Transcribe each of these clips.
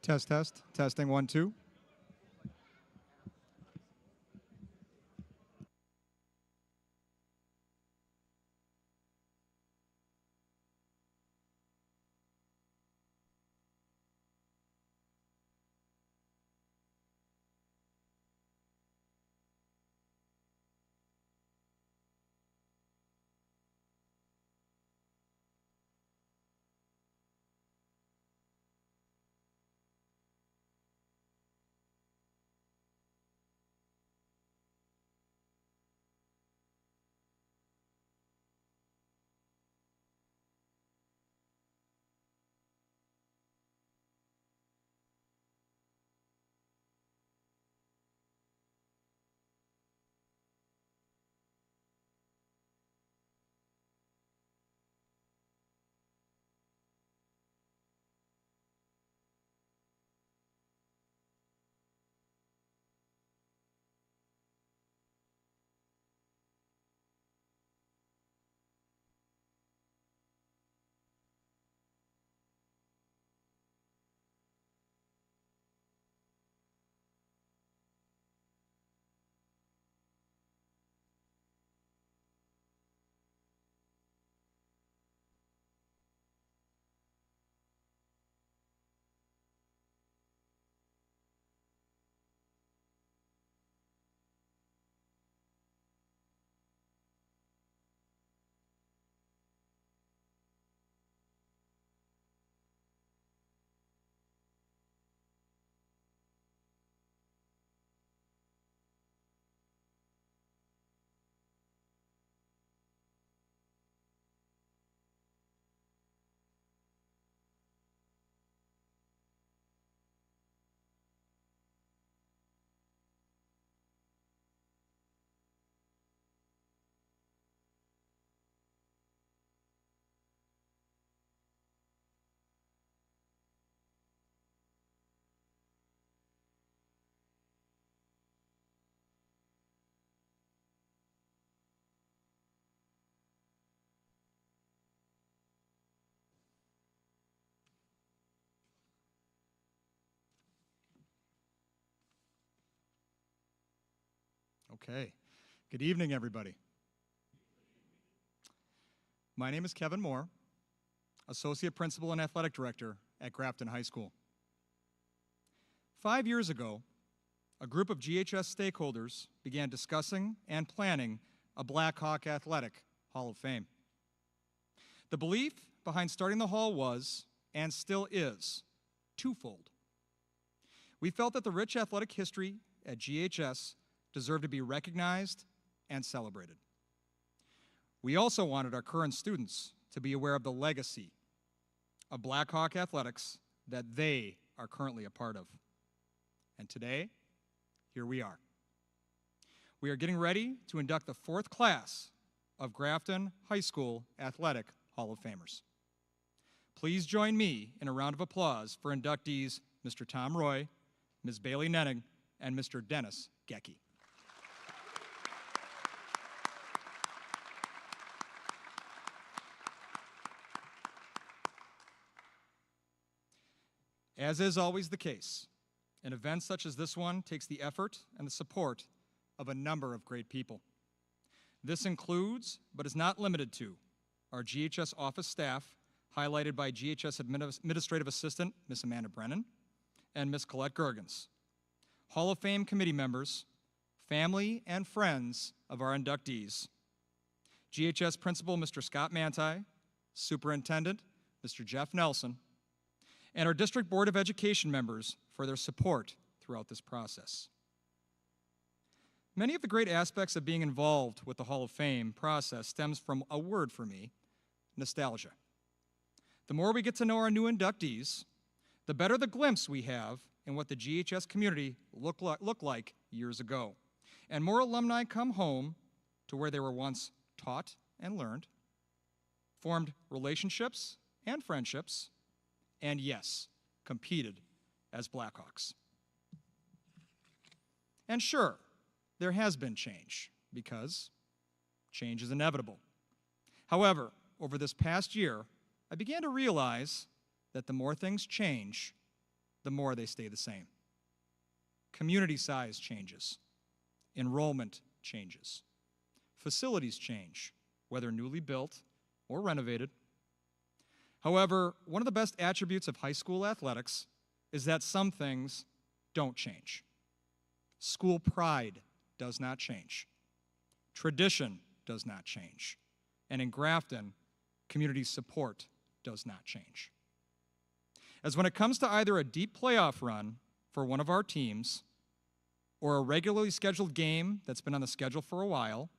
Test, test. Testing, 1, 2. Okay. Good evening, everybody. My name is Kevin Moore, Associate Principal and Athletic Director at Grafton High School. 5 years ago, a group of GHS stakeholders began discussing and planning a Blackhawk Athletic Hall of Fame. The belief behind starting the hall was, and still is, twofold. We felt that the rich athletic history at GHS deserved to be recognized and celebrated. We also wanted our current students to be aware of the legacy of Blackhawk athletics that they are currently a part of. And today, here we are. We are getting ready to induct the 4th class of Grafton High School Athletic Hall of Famers. Please join me in a round of applause for inductees Mr. Tom Roy, Ms. Bailey Nenning, and Mr. Dennis Gecke. As is always the case, an event such as this one takes the effort and the support of a number of great people. This includes, but is not limited to, our GHS office staff, highlighted by GHS Administrative Assistant, Ms. Amanda Brennan, and Ms. Colette Gergens, Hall of Fame committee members, family and friends of our inductees, GHS Principal, Mr. Scott Manti, Superintendent, Mr. Jeff Nelson, and our District Board of Education members for their support throughout this process. Many of the great aspects of being involved with the Hall of Fame process stems from a word for me, nostalgia. The more we get to know our new inductees, the better the glimpse we have in what the GHS community looked like years ago. And more alumni come home to where they were once taught and learned, formed relationships and friendships, and yes, competed as Blackhawks. And sure, there has been change, because change is inevitable. However, over this past year, I began to realize that the more things change, the more they stay the same. Community size changes. Enrollment changes. Facilities change, whether newly built or renovated. However, one of the best attributes of high school athletics is that some things don't change. School pride does not change. Tradition does not change. And in Grafton, community support does not change. As when it comes to either a deep playoff run for one of our teams or a regularly scheduled game that's been on the schedule for a while,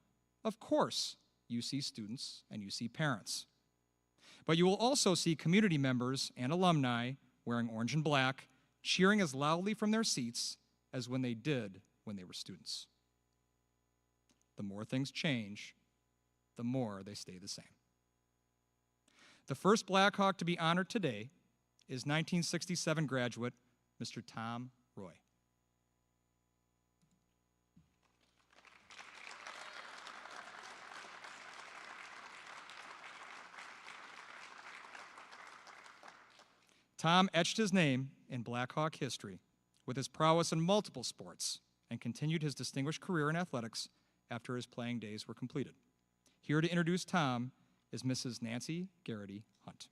of course you see students and you see parents. But you will also see community members and alumni wearing orange and black, cheering as loudly from their seats as when they did when they were students. The more things change, the more they stay the same. The first Blackhawk to be honored today is 1967 graduate, Mr. Tom Roy. Tom etched his name in Blackhawk history with his prowess in multiple sports and continued his distinguished career in athletics after his playing days were completed. Here to introduce Tom is Mrs. Nancy Garrity Hunt.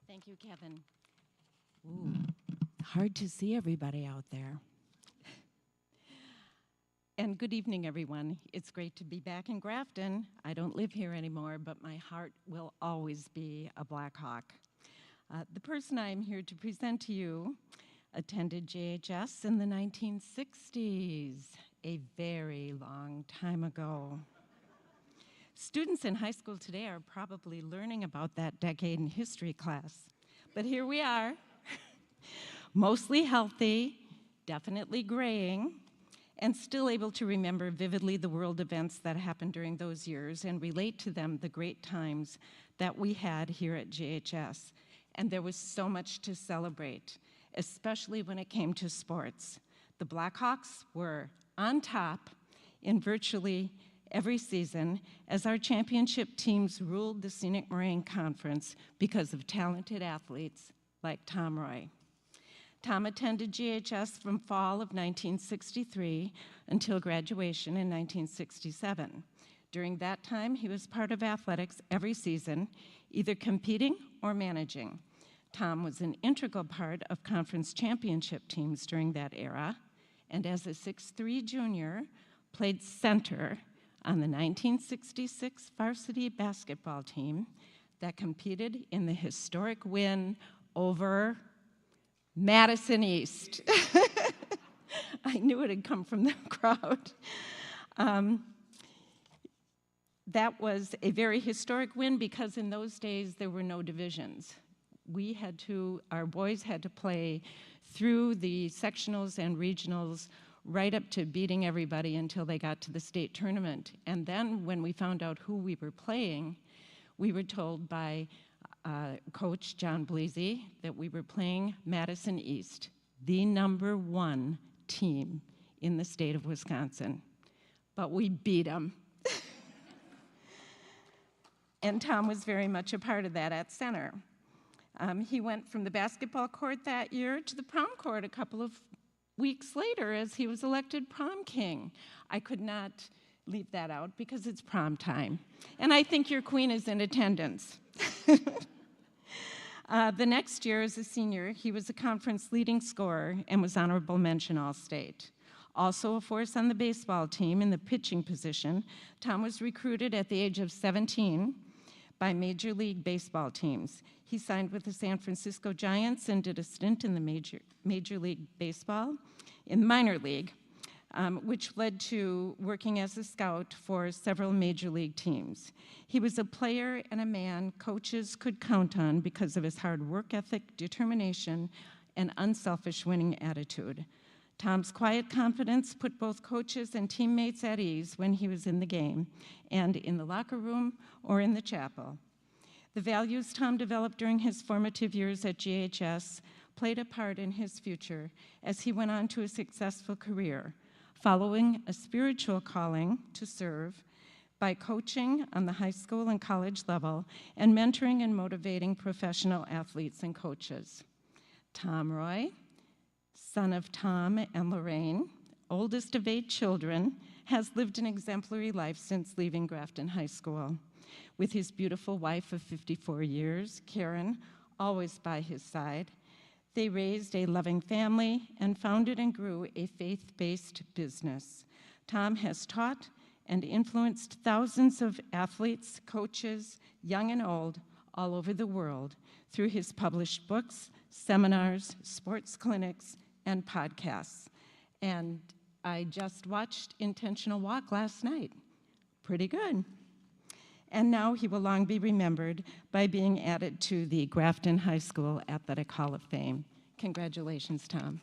Thank you, Kevin. Ooh, hard to see everybody out there. And good evening, everyone. It's great to be back in Grafton. I don't live here anymore, but my heart will always be a Blackhawk. The person I'm here to present to you attended JHS in the 1960s, a very long time ago. Students in high school today are probably learning about that decade in history class. But here we are, mostly healthy, definitely graying, and still able to remember vividly the world events that happened during those years and relate to them the great times that we had here at JHS. And there was so much to celebrate, especially when it came to sports. The Blackhawks were on top in virtually every season as our championship teams ruled the Scenic Moraine Conference because of talented athletes like Tom Roy. Tom attended GHS from fall of 1963 until graduation in 1967. During that time, he was part of athletics every season, either competing or managing. Tom was an integral part of conference championship teams during that era, and as a 6'3" junior, played center on the 1966 varsity basketball team that competed in the historic win over Madison East. I knew it had come from the crowd. That was a very historic win because in those days there were no divisions. Our boys had to play through the sectionals and regionals right up to beating everybody until they got to the state tournament. And then when we found out who we were playing, we were told by Coach John Bleasy that we were playing Madison East, the #1 team in the state of Wisconsin. But we beat them. And Tom was very much a part of that at center. He went from the basketball court that year to the prom court a couple of weeks later as he was elected prom king. I could not leave that out because it's prom time. And I think your queen is in attendance. The next year as a senior, he was a conference leading scorer and was honorable mention All-State. Also a force on the baseball team in the pitching position, Tom was recruited at the age of 17 by Major League Baseball teams. He signed with the San Francisco Giants and did a stint in the Major League Baseball in minor league, which led to working as a scout for several major league teams. He was a player and a man coaches could count on because of his hard work ethic, determination, and unselfish winning attitude. Tom's quiet confidence put both coaches and teammates at ease when he was in the game and in the locker room or in the chapel. The values Tom developed during his formative years at GHS played a part in his future as he went on to a successful career, following a spiritual calling to serve by coaching on the high school and college level and mentoring and motivating professional athletes and coaches. Tom Roy, son of Tom and Lorraine, oldest of 8 children, has lived an exemplary life since leaving Grafton High School. With his beautiful wife of 54 years, Karen, always by his side, they raised a loving family and founded and grew a faith-based business. Tom has taught and influenced thousands of athletes, coaches, young and old, all over the world through his published books, seminars, sports clinics, and podcasts. And I just watched Intentional Walk last night. Pretty good. And now he will long be remembered by being added to the Grafton High School Athletic Hall of Fame. Congratulations, Tom.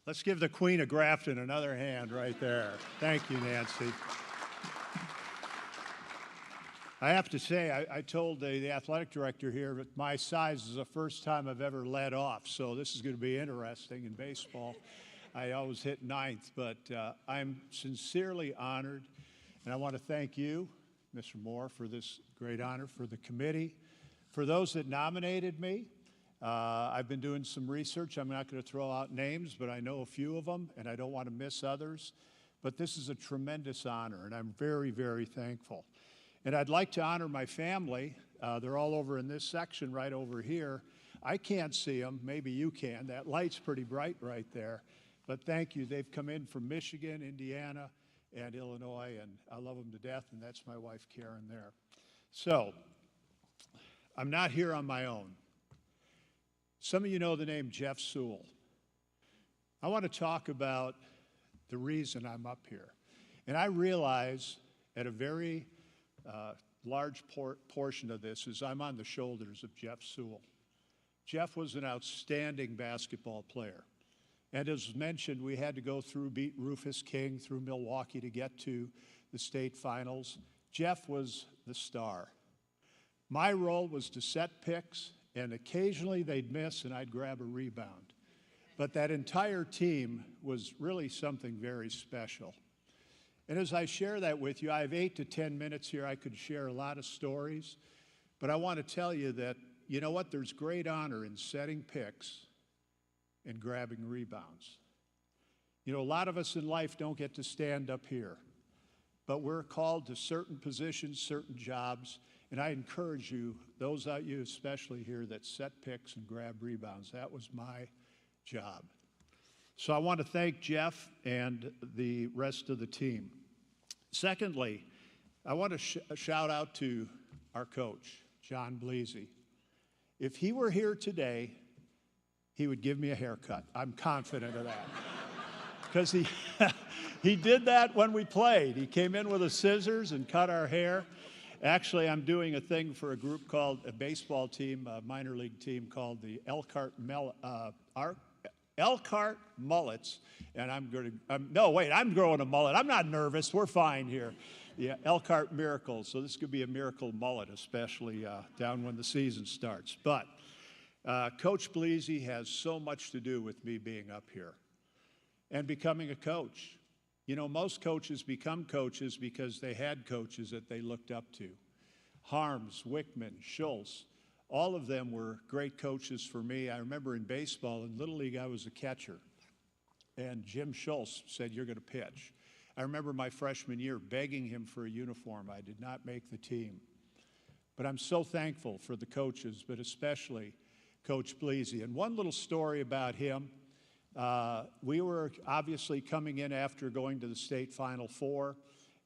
Let's give the Queen of Grafton another hand right there. Thank you, Nancy. I have to say, I told the athletic director here that my size is the first time I've ever led off, so this is going to be interesting in baseball. I always hit ninth, but I'm sincerely honored, and I want to thank you, Mr. Moore, for this great honor, for the committee, for those that nominated me. I've been doing some research. I'm not going to throw out names, but I know a few of them, and I don't want to miss others. But this is a tremendous honor, and I'm very, very thankful. And I'd like to honor my family. They're all over in this section right over here. I can't see them. Maybe you can. That light's pretty bright right there. But thank you. They've come in from Michigan, Indiana, and Illinois, and I love them to death, and that's my wife, Karen, there. So I'm not here on my own. Some of you know the name Jeff Sewell. I want to talk about the reason I'm up here. And I realize at a very large portion of this is I'm on the shoulders of Jeff Sewell. Jeff was an outstanding basketball player. And as mentioned, we had to go through, beat Rufus King through Milwaukee to get to the state finals. Jeff was the star. My role was to set picks, and occasionally they'd miss and I'd grab a rebound. But that entire team was really something very special. And as I share that with you, I have 8 to 10 minutes here. I could share a lot of stories, but I want to tell you that, you know what, there's great honor in setting picks and grabbing rebounds. You know, a lot of us in life don't get to stand up here, but we're called to certain positions, certain jobs, and I encourage you, those of you especially here that set picks and grab rebounds, that was my job. So I want to thank Jeff and the rest of the team. Secondly, I want to shout out to our coach, John Bleasy. If he were here today, he would give me a haircut. I'm confident of that. Because he did that when we played. He came in with the scissors and cut our hair. Actually, I'm doing a thing for a group called a baseball team, a minor league team called the Elkhart Mullets, and I'm growing a mullet. I'm not nervous. We're fine here. The Elkhart Miracles. So this could be a miracle mullet, especially down when the season starts. But Coach Bleasy has so much to do with me being up here and becoming a coach. You know, most coaches become coaches because they had coaches that they looked up to. Harms, Wickman, Schultz, all of them were great coaches for me. I remember in baseball, in Little League, I was a catcher. And Jim Schultz said, "You're going to pitch." I remember my freshman year begging him for a uniform. I did not make the team. But I'm so thankful for the coaches, but especially Coach Bleasy. And one little story about him. We were obviously coming in after going to the state Final Four,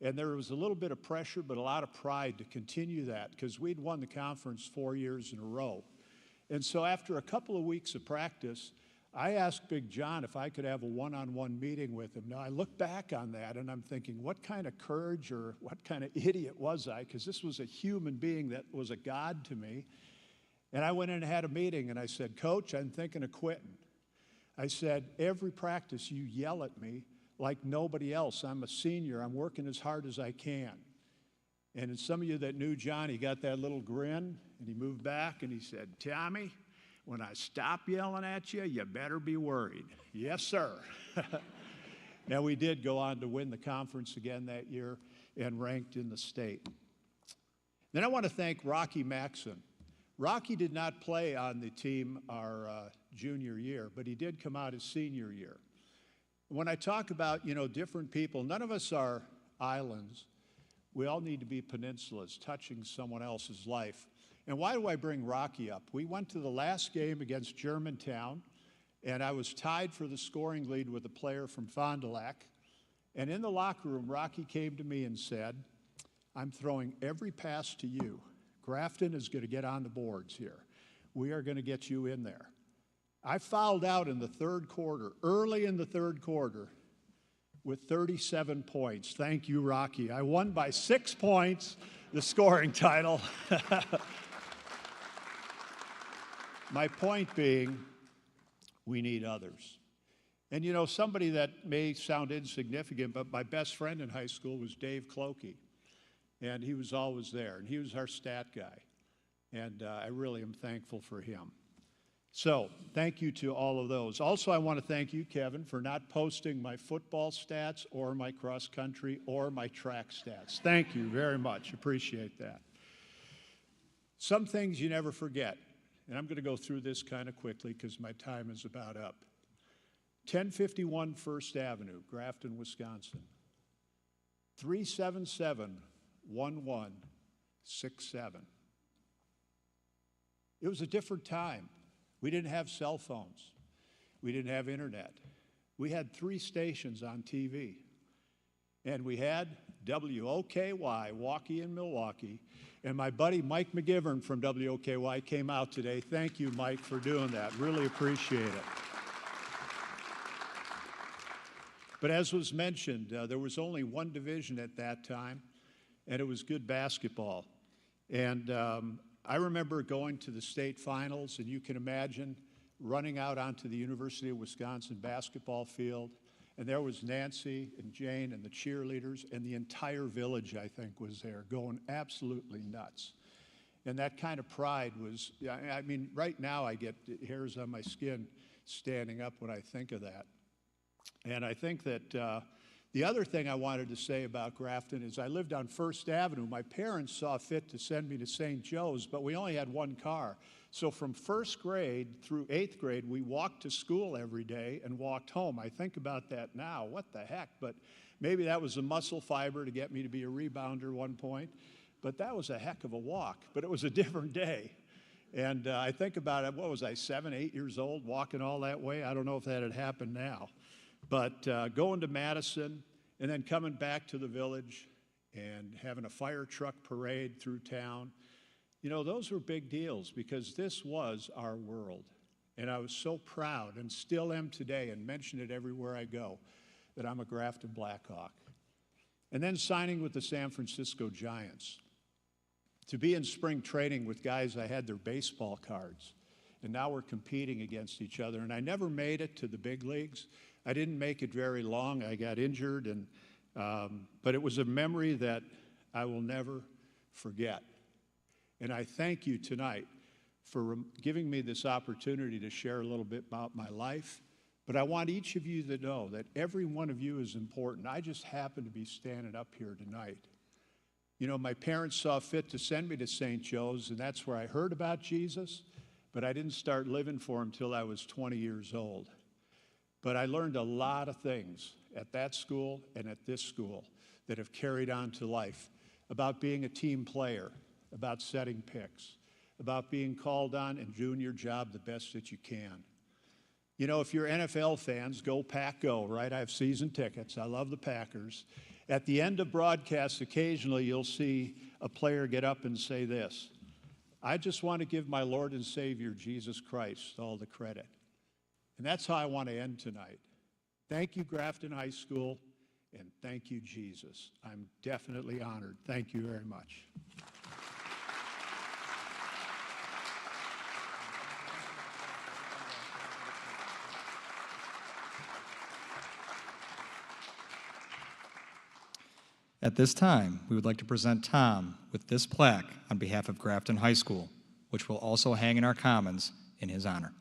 and there was a little bit of pressure, but a lot of pride to continue that because we'd won the conference 4 years in a row. And so after a couple of weeks of practice, I asked Big John if I could have a one-on-one meeting with him. Now, I look back on that and I'm thinking, what kind of courage or what kind of idiot was I? Because this was a human being that was a god to me. And I went in and had a meeting and I said, Coach, I'm thinking of quitting. I said, every practice you yell at me like nobody else. I'm a senior. I'm working as hard as I can. And some of you that knew John, he got that little grin and he moved back and he said, Tommy, when I stop yelling at you, you better be worried. Yes, sir. Now, we did go on to win the conference again that year and ranked in the state. Then I want to thank Rocky Maxson. Rocky did not play on the team our junior year, but he did come out his senior year. When I talk about, different people, none of us are islands. We all need to be peninsulas, touching someone else's life. And why do I bring Rocky up? We went to the last game against Germantown, and I was tied for the scoring lead with a player from Fond du Lac. And in the locker room, Rocky came to me and said, I'm throwing every pass to you. Grafton is going to get on the boards here. We are going to get you in there. I fouled out in the third quarter, early in the third quarter, with 37 points. Thank you, Rocky. I won by 6 points, the scoring title. My point being, we need others. And somebody that may sound insignificant, but my best friend in high school was Dave Clokey. And he was always there, and he was our stat guy. And I really am thankful for him. So thank you to all of those. Also, I want to thank you, Kevin, for not posting my football stats or my cross country or my track stats. Thank you very much. Appreciate that. Some things you never forget. And I'm going to go through this kind of quickly because my time is about up. 1051 First Avenue, Grafton, Wisconsin. 377-1167. It was a different time. We didn't have cell phones. We didn't have internet. We had 3 stations on TV. And we had WOKY, Waukee and Milwaukee. And my buddy Mike McGivern from WOKY came out today. Thank you, Mike, for doing that. Really appreciate it. But as was mentioned, there was only one division at that time, and it was good basketball. And I remember going to the state finals, and you can imagine running out onto the University of Wisconsin basketball field. And there was Nancy and Jane and the cheerleaders, and the entire village, I think, was there, going absolutely nuts. And that kind of pride was, I mean, right now I get hairs on my skin standing up when I think of that. And I think that the other thing I wanted to say about Grafton is I lived on First Avenue. My parents saw fit to send me to St. Joe's, but we only had one car. So from first grade through 8th grade, we walked to school every day and walked home. I think about that now, what the heck? But maybe that was a muscle fiber to get me to be a rebounder at one point. But that was a heck of a walk, but it was a different day. And I think about it, what was I, 7, 8 years old, walking all that way? I don't know if that had happened now. But going to Madison and then coming back to the village and having a fire truck parade through town, those were big deals because this was our world. And I was so proud and still am today and mention it everywhere I go that I'm a Grafton Blackhawk. And then signing with the San Francisco Giants. To be in spring training with guys, I had their baseball cards. And now we're competing against each other. And I never made it to the big leagues. I didn't make it very long. I got injured. But it was a memory that I will never forget. And I thank you tonight for giving me this opportunity to share a little bit about my life. But I want each of you to know that every one of you is important. I just happen to be standing up here tonight. My parents saw fit to send me to St. Joe's, and that's where I heard about Jesus, but I didn't start living for him until I was 20 years old. But I learned a lot of things at that school and at this school that have carried on to life about being a team player, about setting picks, about being called on and doing your job the best that you can. If you're NFL fans, go Pack Go, right? I have season tickets. I love the Packers. At the end of broadcasts, occasionally you'll see a player get up and say this: I just want to give my Lord and Savior, Jesus Christ, all the credit. And that's how I want to end tonight. Thank you, Grafton High School, and thank you, Jesus. I'm definitely honored. Thank you very much. At this time, we would like to present Tom with this plaque on behalf of Grafton High School, which will also hang in our commons in his honor.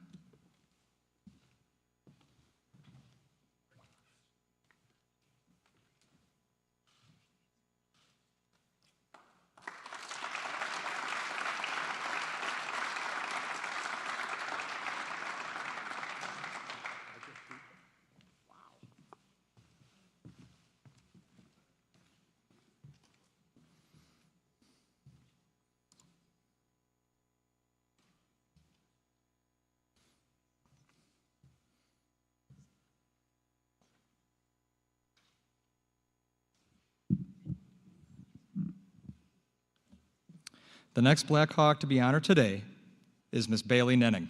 The next Black Hawk to be honored today is Miss Bailey Nenning.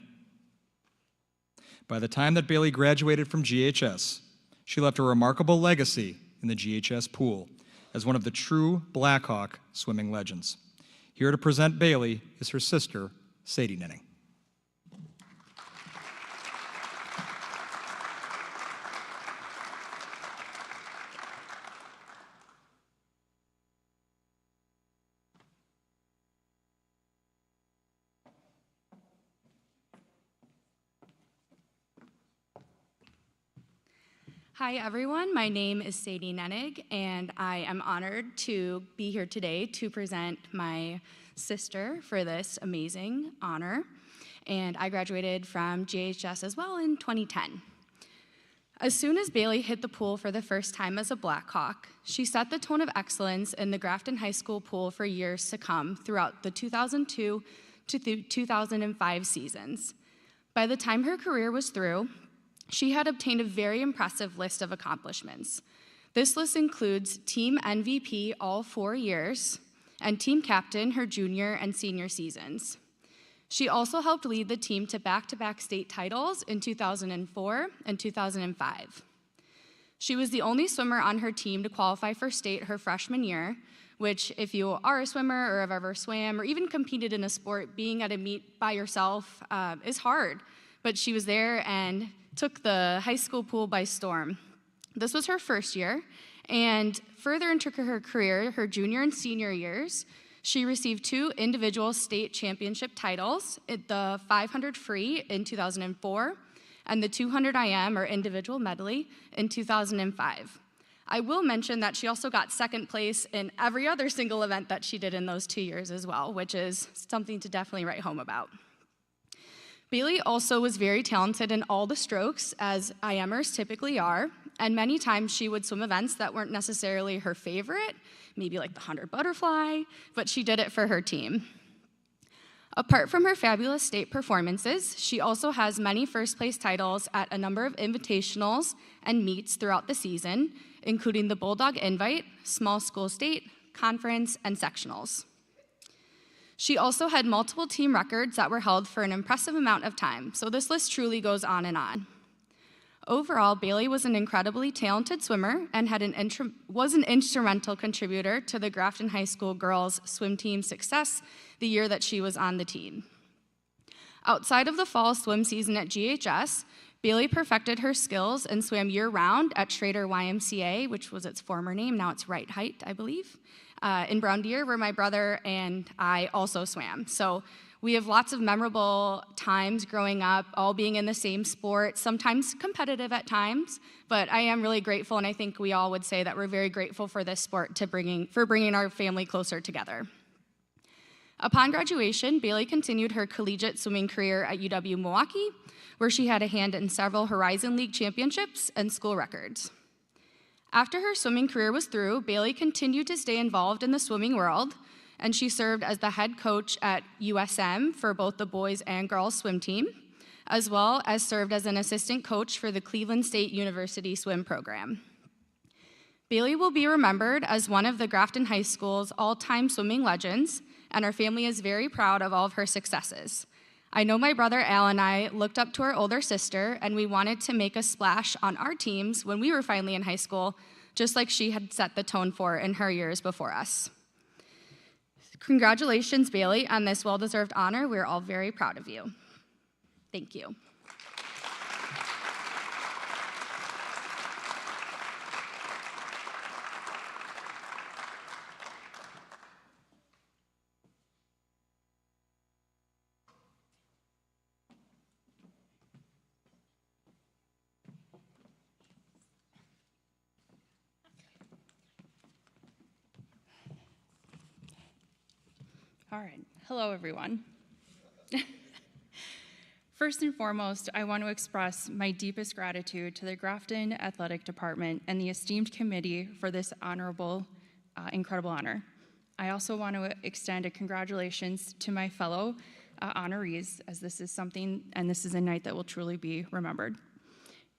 By the time that Bailey graduated from GHS, she left a remarkable legacy in the GHS pool as one of the true Black Hawk swimming legends. Here to present Bailey is her sister, Sadie Nenning. Hi everyone, my name is Sadie Nennig and I am honored to be here today to present my sister for this amazing honor. And I graduated from GHS as well in 2010. As soon as Bailey hit the pool for the first time as a Black Hawk, she set the tone of excellence in the Grafton High School pool for years to come throughout the 2002 to 2005 seasons. By the time her career was through, she had obtained a very impressive list of accomplishments. This list includes team MVP all 4 years and team captain her junior and senior seasons. She also helped lead the team to back-to-back state titles in 2004 and 2005. She was the only swimmer on her team to qualify for state her freshman year, which if you are a swimmer or have ever swam or even competed in a sport, being at a meet by yourself is hard. But she was there and took the high school pool by storm. This was her first year, and further into her career, her junior and senior years, she received 2 individual state championship titles, the 500 free in 2004, and the 200 IM, or individual medley, in 2005. I will mention that she also got second place in every other single event that she did in those 2 years as well, which is something to definitely write home about. Bailey also was very talented in all the strokes, as IMers typically are, and many times she would swim events that weren't necessarily her favorite, maybe like the 100 butterfly, but she did it for her team. Apart from her fabulous state performances, she also has many first place titles at a number of invitationals and meets throughout the season, including the Bulldog Invite, Small School State, Conference, and Sectionals. She also had multiple team records that were held for an impressive amount of time, so this list truly goes on and on. Overall, Bailey was an incredibly talented swimmer and was an instrumental contributor to the Grafton High School girls swim team success the year that she was on the team. Outside of the fall swim season at GHS, Bailey perfected her skills and swam year-round at Schrader YMCA, which was its former name, now it's Right Height, I believe, in Brown Deer, where my brother and I also swam. So we have lots of memorable times growing up, all being in the same sport, sometimes competitive at times, but I am really grateful, and I think we all would say that we're very grateful for this sport for bringing our family closer together. Upon graduation, Bailey continued her collegiate swimming career at UW-Milwaukee, where she had a hand in several Horizon League championships and school records. After her swimming career was through, Bailey continued to stay involved in the swimming world, and she served as the head coach at USM for both the boys and girls swim team, as well as served as an assistant coach for the Cleveland State University swim program. Bailey will be remembered as one of the Grafton High School's all-time swimming legends, and our family is very proud of all of her successes. I know my brother Al and I looked up to our older sister, and we wanted to make a splash on our teams when we were finally in high school, just like she had set the tone for in her years before us. Congratulations, Bailey, on this well-deserved honor. We're all very proud of you. Thank you. All right, hello everyone. First and foremost, I want to express my deepest gratitude to the Grafton Athletic Department and the esteemed committee for this honorable, incredible honor. I also want to extend a congratulations to my fellow honorees, as this is something, and this is a night that will truly be remembered.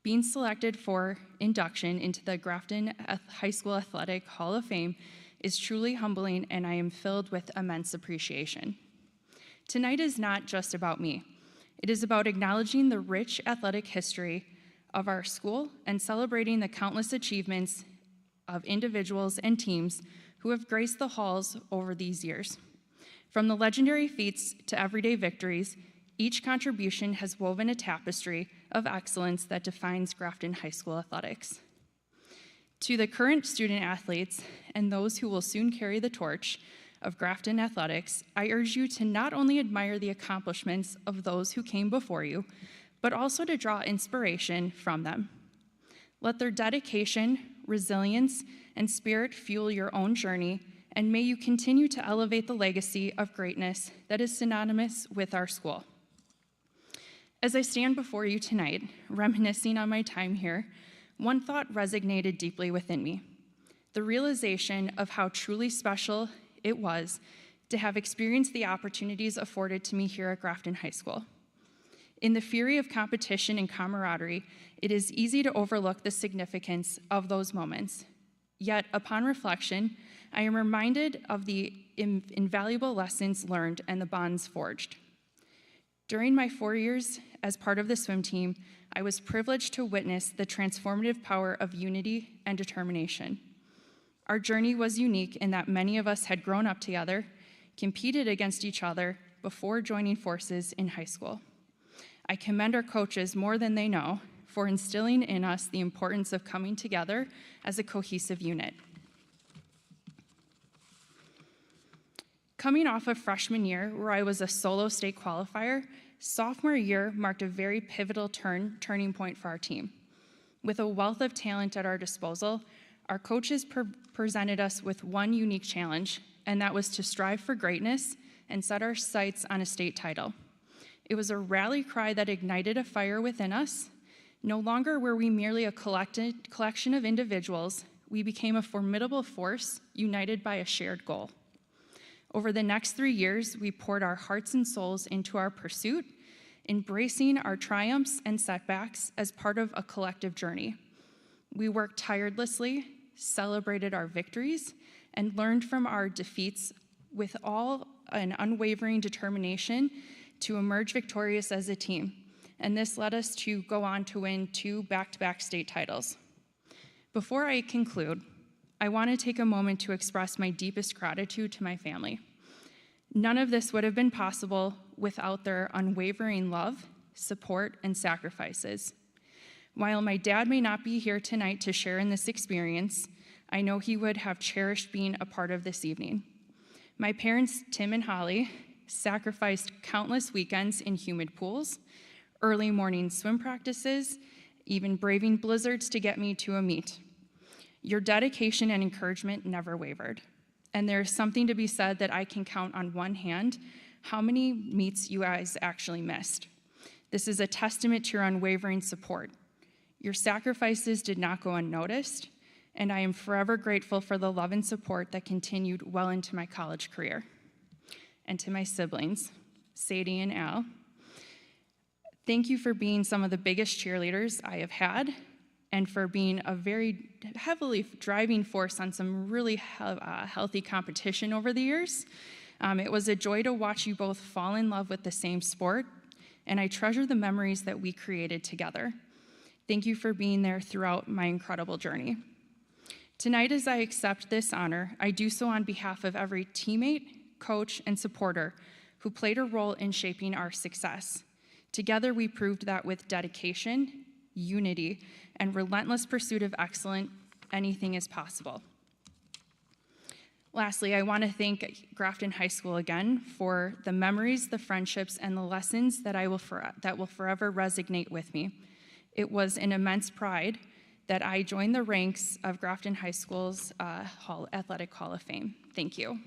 Being selected for induction into the Grafton High School Athletic Hall of Fame is truly humbling, and I am filled with immense appreciation. Tonight is not just about me. It is about acknowledging the rich athletic history of our school and celebrating the countless achievements of individuals and teams who have graced the halls over these years. From the legendary feats to everyday victories, each contribution has woven a tapestry of excellence that defines Grafton High School athletics. To the current student athletes and those who will soon carry the torch of Grafton athletics, I urge you to not only admire the accomplishments of those who came before you, but also to draw inspiration from them. Let their dedication, resilience, and spirit fuel your own journey, and may you continue to elevate the legacy of greatness that is synonymous with our school. As I stand before you tonight, reminiscing on my time here, one thought resonated deeply within me: the realization of how truly special it was to have experienced the opportunities afforded to me here at Grafton High School. In the fury of competition and camaraderie, it is easy to overlook the significance of those moments. Yet, upon reflection, I am reminded of the invaluable lessons learned and the bonds forged. During my 4 years as part of the swim team, I was privileged to witness the transformative power of unity and determination. Our journey was unique in that many of us had grown up together, competed against each other before joining forces in high school. I commend our coaches more than they know for instilling in us the importance of coming together as a cohesive unit. Coming off of freshman year, where I was a solo state qualifier, sophomore year marked a very pivotal turning point for our team. With a wealth of talent at our disposal, our coaches presented us with one unique challenge, and that was to strive for greatness and set our sights on a state title. It was a rally cry that ignited a fire within us. No longer were we merely a collection of individuals, we became a formidable force united by a shared goal. Over the next 3 years, we poured our hearts and souls into our pursuit, embracing our triumphs and setbacks as part of a collective journey. We worked tirelessly, celebrated our victories, and learned from our defeats with all an unwavering determination to emerge victorious as a team. And this led us to go on to win 2 back-to-back state titles. Before I conclude, I want to take a moment to express my deepest gratitude to my family. None of this would have been possible without their unwavering love, support, and sacrifices. While my dad may not be here tonight to share in this experience, I know he would have cherished being a part of this evening. My parents, Tim and Holly, sacrificed countless weekends in humid pools, early morning swim practices, even braving blizzards to get me to a meet. Your dedication and encouragement never wavered. And there's something to be said that I can count on one hand how many meets you guys actually missed. This is a testament to your unwavering support. Your sacrifices did not go unnoticed, and I am forever grateful for the love and support that continued well into my college career. And to my siblings, Sadie and Al, thank you for being some of the biggest cheerleaders I have had, and for being a very heavily driving force on some really healthy competition over the years. It was a joy to watch you both fall in love with the same sport and I treasure the memories that we created together. Thank you for being there throughout my incredible journey. Tonight, as I accept this honor, I do so on behalf of every teammate, coach, and supporter who played a role in shaping our success. Together, we proved that with dedication, unity, and relentless pursuit of excellence, anything is possible. Lastly, I want to thank Grafton High School again for the memories, the friendships, and the lessons that will forever resonate with me. It was an immense pride that I joined the ranks of Grafton High School's Athletic Hall of Fame. Thank you.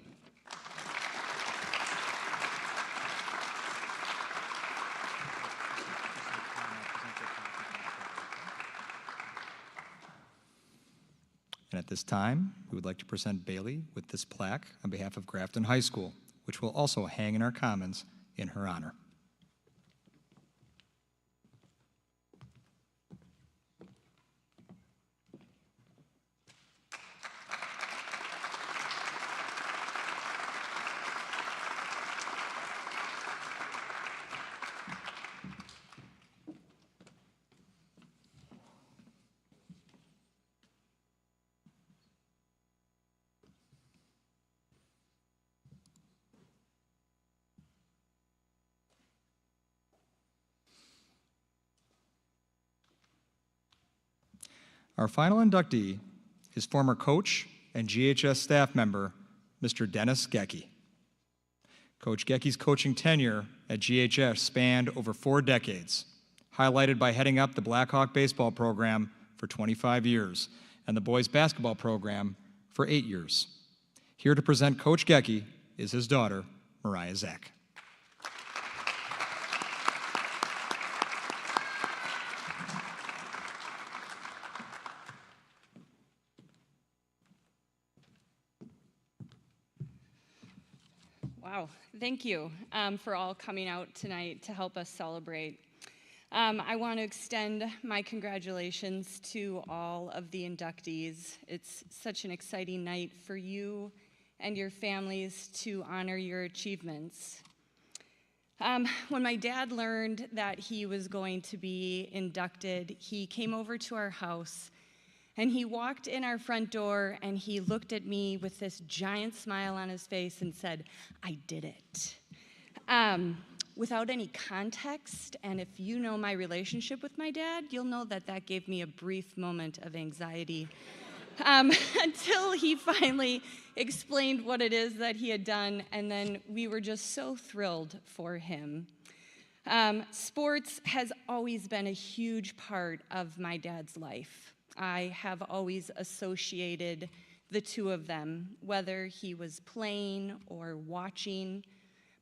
And at this time, we would like to present Bailey with this plaque on behalf of Grafton High School, which will also hang in our commons in her honor. Our final inductee is former coach and GHS staff member, Mr. Dennis Gecky. Coach Gecky's coaching tenure at GHS spanned over 4 decades, highlighted by heading up the Blackhawk baseball program for 25 years and the boys basketball program for 8 years. Here to present Coach Gecky is his daughter, Mariah Zach. Wow, thank you for all coming out tonight to help us celebrate. I want to extend my congratulations to all of the inductees. It's such an exciting night for you and your families to honor your achievements. When my dad learned that he was going to be inducted, he came over to our house and he walked in our front door and he looked at me with this giant smile on his face and said, "I did it." Without any context, and if you know my relationship with my dad, you'll know that that gave me a brief moment of anxiety until he finally explained what it is that he had done, and then we were just so thrilled for him. Sports has always been a huge part of my dad's life. I have always associated the two of them, whether he was playing or watching.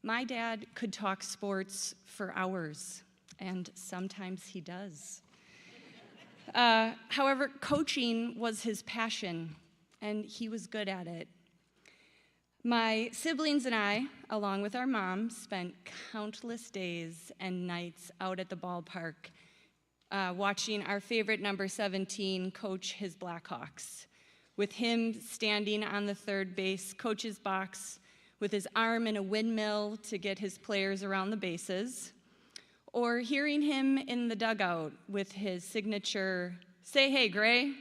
My dad could talk sports for hours, and sometimes he does. However, coaching was his passion, and he was good at it. My siblings and I, along with our mom, spent countless days and nights out at the ballpark watching our favorite number 17 coach his Blackhawks, with him standing on the third base coach's box with his arm in a windmill to get his players around the bases, or hearing him in the dugout with his signature, "Say hey, Gray."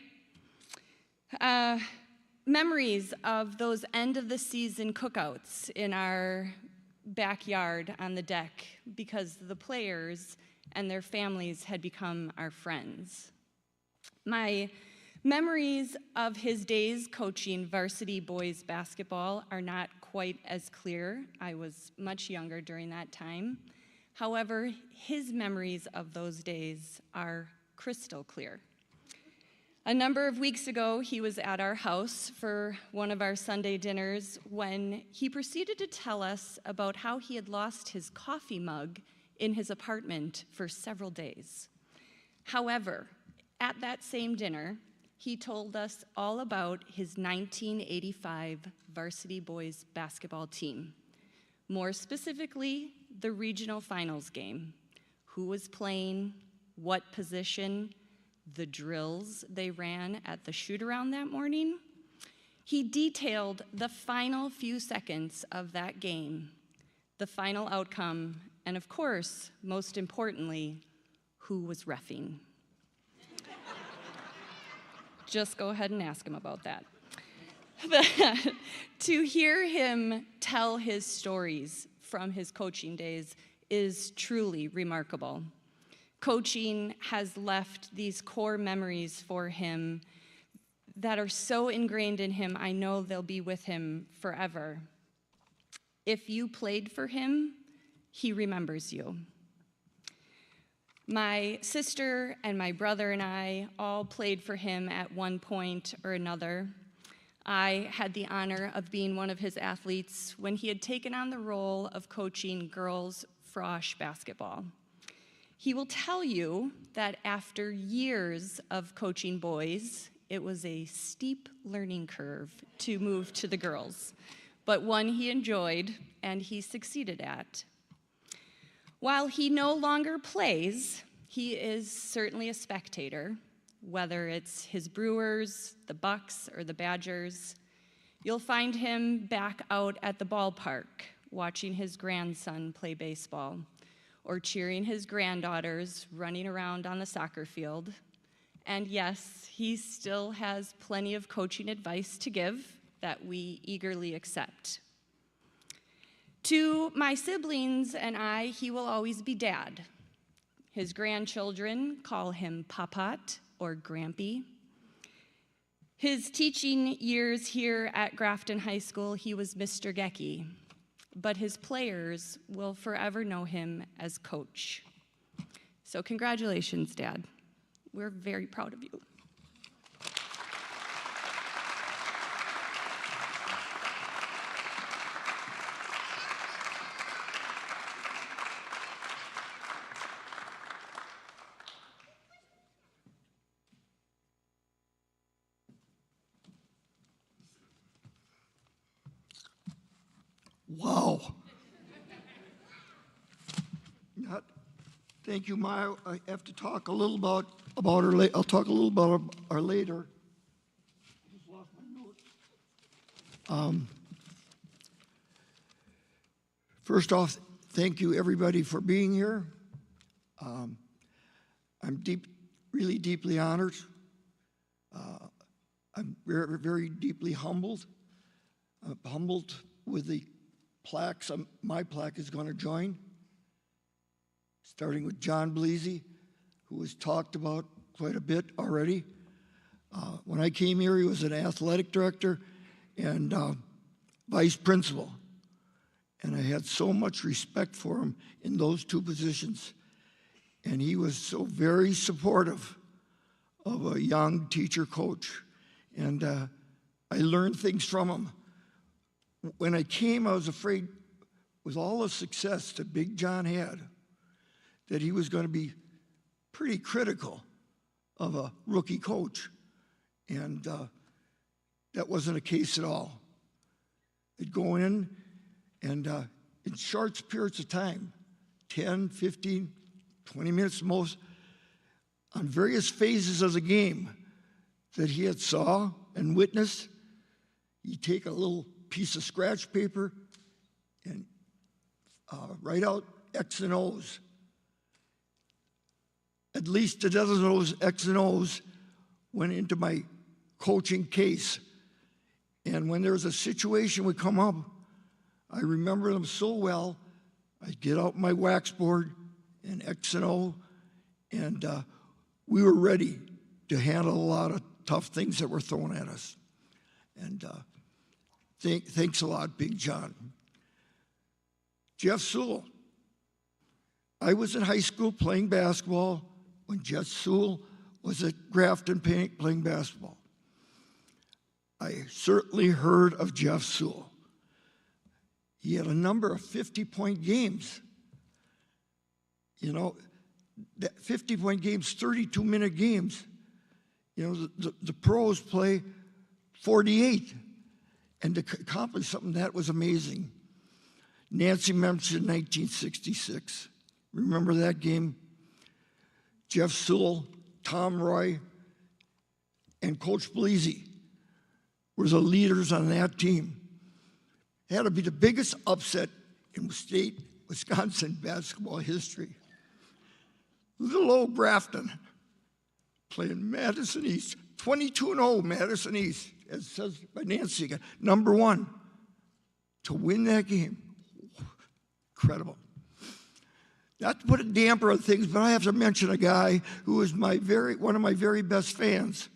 Memories of those end-of-the-season cookouts in our backyard on the deck because the players and their families had become our friends. My memories of his days coaching varsity boys basketball are not quite as clear. I was much younger during that time. However, his memories of those days are crystal clear. A number of weeks ago, he was at our house for one of our Sunday dinners when he proceeded to tell us about how he had lost his coffee mug in his apartment for several days. However, at that same dinner, he told us all about his 1985 varsity boys basketball team. More specifically, the regional finals game, who was playing, what position, the drills they ran at the shoot-around that morning. He detailed the final few seconds of that game, the final outcome, and of course, most importantly, who was reffing. Just go ahead and ask him about that. To hear him tell his stories from his coaching days is truly remarkable. Coaching has left these core memories for him that are so ingrained in him, I know they'll be with him forever. If you played for him, he remembers you. My sister and my brother and I all played for him at one point or another. I had the honor of being one of his athletes when he had taken on the role of coaching girls frosh basketball. He will tell you that after years of coaching boys, it was a steep learning curve to move to the girls, but one he enjoyed and he succeeded at. While he no longer plays, he is certainly a spectator, whether it's his Brewers, the Bucks, or the Badgers. You'll find him back out at the ballpark watching his grandson play baseball, or cheering his granddaughters running around on the soccer field. And yes, he still has plenty of coaching advice to give that we eagerly accept. To my siblings and I, he will always be Dad. His grandchildren call him Papat or Grampy. His teaching years here at Grafton High School, he was Mr. Gecky, but his players will forever know him as Coach. So congratulations, Dad. We're very proud of you. Wow. Thank you, Maya. I have to talk a little about her. I'll talk a little about her later. Just lost my notes. First off, thank you everybody for being here. I'm really deeply honored. I'm very, very deeply humbled. I'm humbled with the plaques. My plaque is going to join, starting with John Bleasy, who was talked about quite a bit already. When I came here, he was an athletic director and vice principal. And I had so much respect for him in those two positions. And he was so very supportive of a young teacher coach. And I learned things from him. When I came, I was afraid, with all the success that Big John had, that he was going to be pretty critical of a rookie coach. And that wasn't the case at all. They'd go in and in short periods of time, 10, 15, 20 minutes most, on various phases of the game that he had saw and witnessed, he'd take a little piece of scratch paper and write out X and O's. At least a dozen of those X and O's went into my coaching case. And when there was a situation would come up, I remember them so well, I'd get out my wax board and X and O, and we were ready to handle a lot of tough things that were thrown at us. And thanks a lot, Big John. Jeff Sewell. I was in high school playing basketball when Jeff Sewell was at Grafton playing basketball. I certainly heard of Jeff Sewell. He had a number of 50-point games. You know, that 50-point games, 32-minute games. You know, the pros play 48. And to accomplish something that was amazing. Nancy mentioned 1966. Remember that game? Jeff Sewell, Tom Roy, and Coach Bleasy were the leaders on that team. It had to be the biggest upset in the state Wisconsin basketball history. Little old Grafton playing Madison East, 22-0 Madison East, as says by Nancy, #1 to win that game. Incredible. Not to put a damper on things, but I have to mention a guy who is one of my very best fans.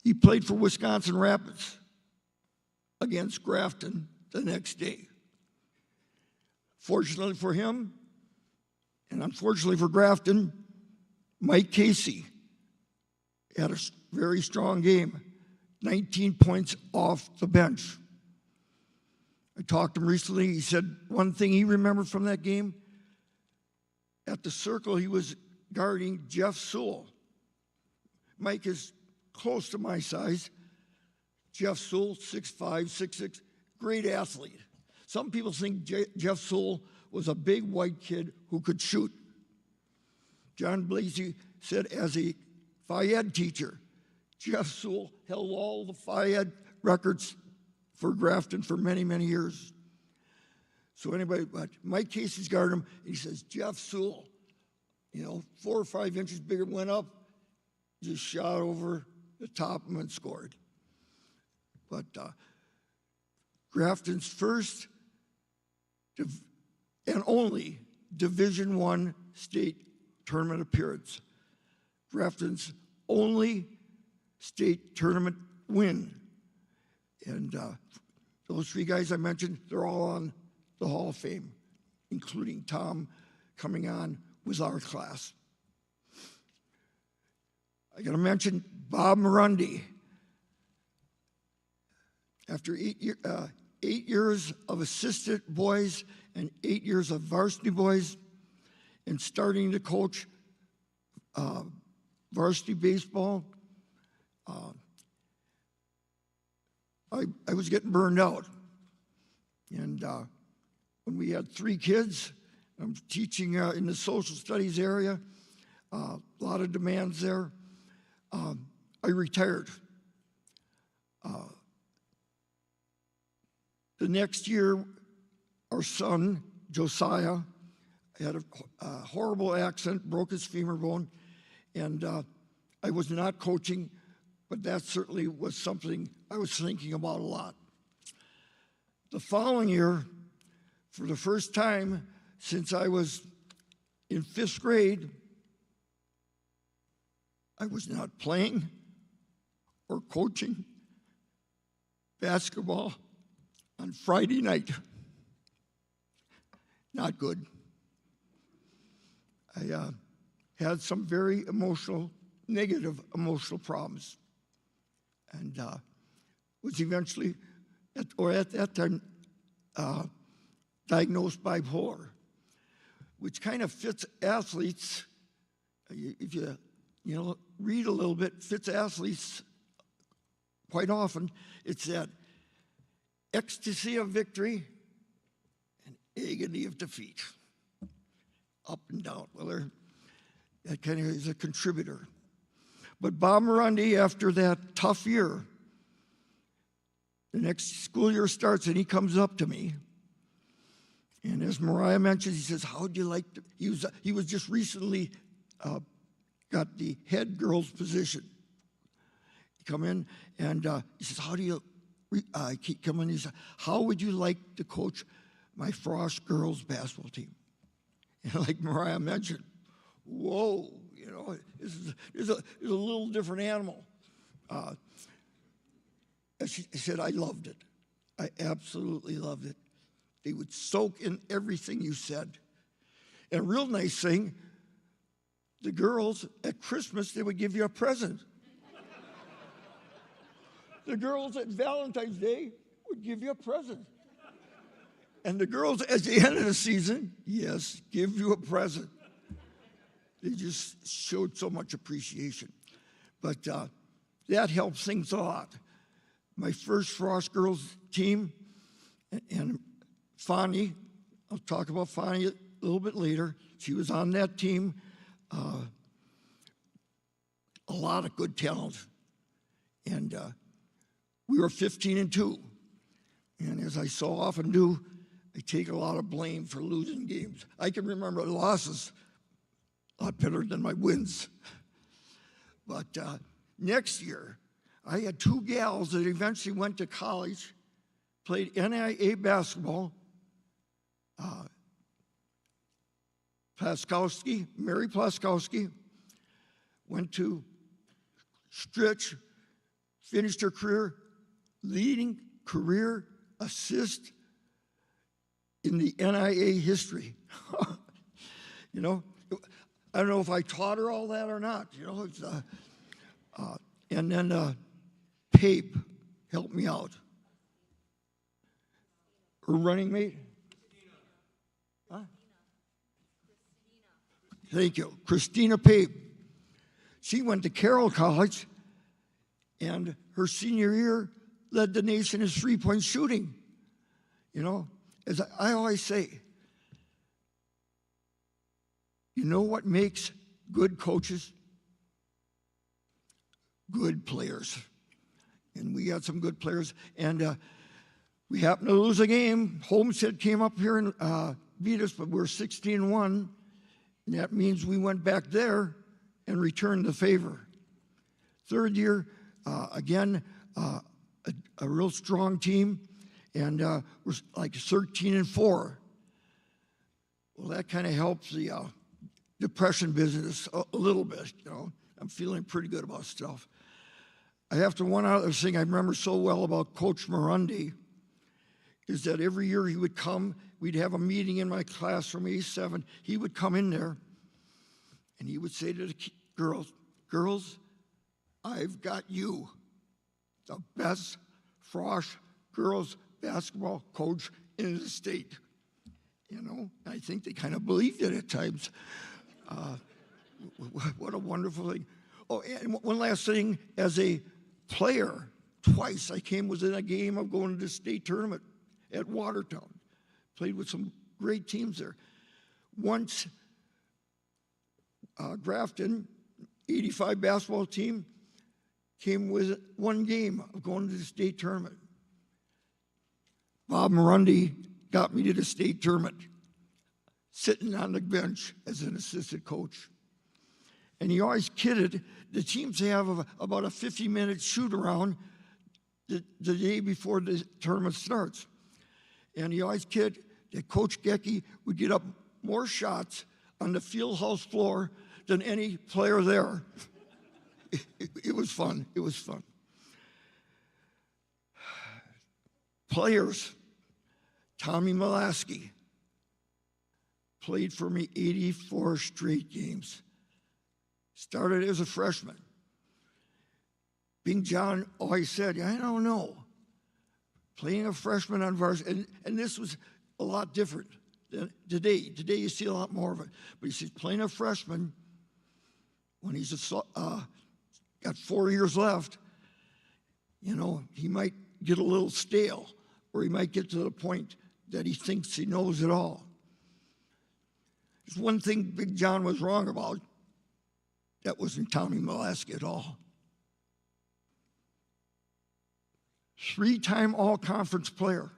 He played for Wisconsin Rapids against Grafton the next day. Fortunately for him, and unfortunately for Grafton, Mike Casey had a very strong game, 19 points off the bench. I talked to him recently. He said one thing he remembered from that game, at the circle he was guarding Jeff Sewell. Mike is close to my size. Jeff Sewell, 6'5", 6'6", great athlete. Some people think Jeff Sewell was a big white kid who could shoot. John Blasey said as a Phi Ed teacher, Jeff Sewell held all the Phi Ed records for Grafton for many, many years. So but Mike Casey's guarded him, and he says, Jeff Sewell, 4 or 5 inches bigger, went up, just shot over the top of him and scored. But Grafton's first and only Division I state tournament appearance. Grafton's only state tournament win. And those 3 guys I mentioned, they're all on the Hall of Fame, including Tom coming on with our class. I got to mention Bob Marundi. After 8 years of assistant boys and 8 years of varsity boys, and starting to coach varsity baseball, I was getting burned out. And when we had 3 kids, I'm teaching in the social studies area, a lot of demands there. I retired. The next year, our son, Josiah, had a horrible accident, broke his femur bone, and I was not coaching, but that certainly was something I was thinking about a lot. The following year, for the first time since I was in 5th grade, I was not playing or coaching basketball on Friday night. Not good. I had some very negative emotional problems, and was eventually, at that time, diagnosed bipolar, which kind of fits athletes. If you read a little bit, fits athletes quite often. It's that ecstasy of victory and agony of defeat. Up and down. Well, that kind of is a contributor. But Bob Marundi, after that tough year, the next school year starts and he comes up to me. And as Mariah mentioned, he says, how'd you like to, he was just recently got the head girls position. He come in and he says, how do you, I keep coming, he says, how would you like to coach my Frost girls basketball team? And like Mariah mentioned, whoa, this is a little different animal. She said, I loved it. I absolutely loved it. They would soak in everything you said. And a real nice thing, the girls at Christmas, they would give you a present. The girls at Valentine's Day would give you a present. And the girls at the end of the season, yes, give you a present. They just showed so much appreciation. But that helps things a lot. My first Frost Girls team, and Fonnie, I'll talk about Fonnie a little bit later. She was on that team. A lot of good talent. And we were 15-2. And as I so often do, I take a lot of blame for losing games. I can remember losses a lot better than my wins. But next year, I had two gals that eventually went to college, played NAIA basketball. Mary Plaskowski, went to Stritch, finished her career leading career assist in the NIA history. You know, I don't know if I taught her all that or not. You know, it's, and then Pape helped me out. Her running mate. Huh? Thank you, Christina Pape. She went to Carroll College, and her senior year led the nation in three-point shooting. You know, as I always say, you know what makes good coaches? Good players. And we got some good players. And we happened to lose a game. Homestead came up here and beat us, but we're 16-1. And that means we went back there and returned the favor. Third year, again, a real strong team. And we're like 13-4. Well, that kind of helps the depression business a little bit, you know. I'm feeling pretty good about stuff. I have to, one other thing I remember so well about Coach Morundi is that every year he would come, we'd have a meeting in my class from A7. He would come in there and he would say to the girls, I've got you, the best Frosh girls basketball coach in the state. You know, I think they kind of believed it at times. What a wonderful thing. Oh, and one last thing, as a player, twice I came within a game of going to the state tournament at Watertown. Played with some great teams there. Once, Grafton, 85 basketball team, came with one game of going to the state tournament. Bob Morundi got me to the state tournament, sitting on the bench as an assistant coach. And he always kidded, the teams have about a 50-minute shoot-around the day before the tournament starts. And he always kidded that Coach Gecky would get up more shots on the field house floor than any player there. It was fun. It was fun. Players. Tommy Molaski played for me 84 straight games. Started as a freshman. Big John always said, I don't know. Playing a freshman on varsity, and this was a lot different than today. Today you see a lot more of it. But he says playing a freshman when he's got 4 years left, you know, he might get a little stale, or he might get to the point that he thinks he knows it all. There's one thing Big John was wrong about. That wasn't Tommy Molaski at all. 3-time all-conference player.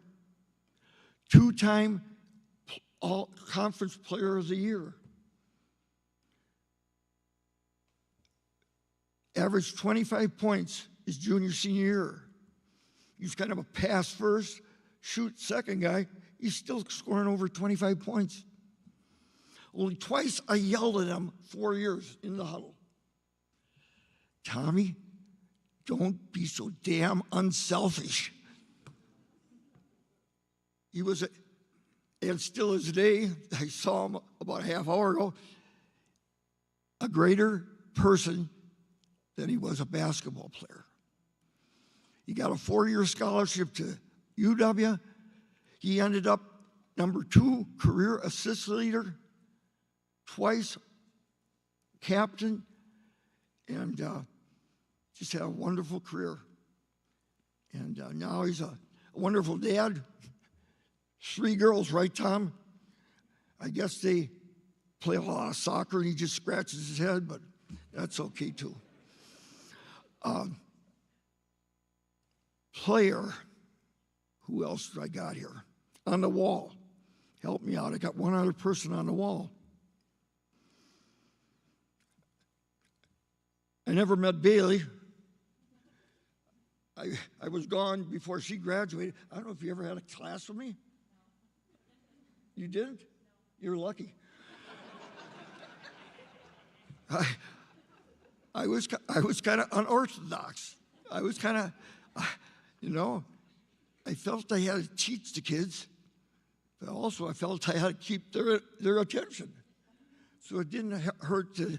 2-time all-conference player of the year. Averaged 25 points his junior, senior year. He's kind of a pass first, shoot second guy. He's still scoring over 25 points. Only twice I yelled at him 4 years in the huddle. Tommy, don't be so damn unselfish. He was, and still is today, I saw him about a half hour ago, a greater person than he was a basketball player. He got a 4-year scholarship to UW. He ended up #2 career assist leader, twice captain, and just had a wonderful career. And now he's a wonderful dad. 3 girls, right, Tom? I guess they play a lot of soccer and he just scratches his head, but that's okay too. Player, who else did I got here? On the wall, help me out. I got one other person on the wall. I never met Bailey. I was gone before she graduated. I don't know if you ever had a class with me. You didn't? You're lucky. I was kind of unorthodox. I was kind of, I felt I had to teach the kids, but also I felt I had to keep their attention. So it didn't hurt to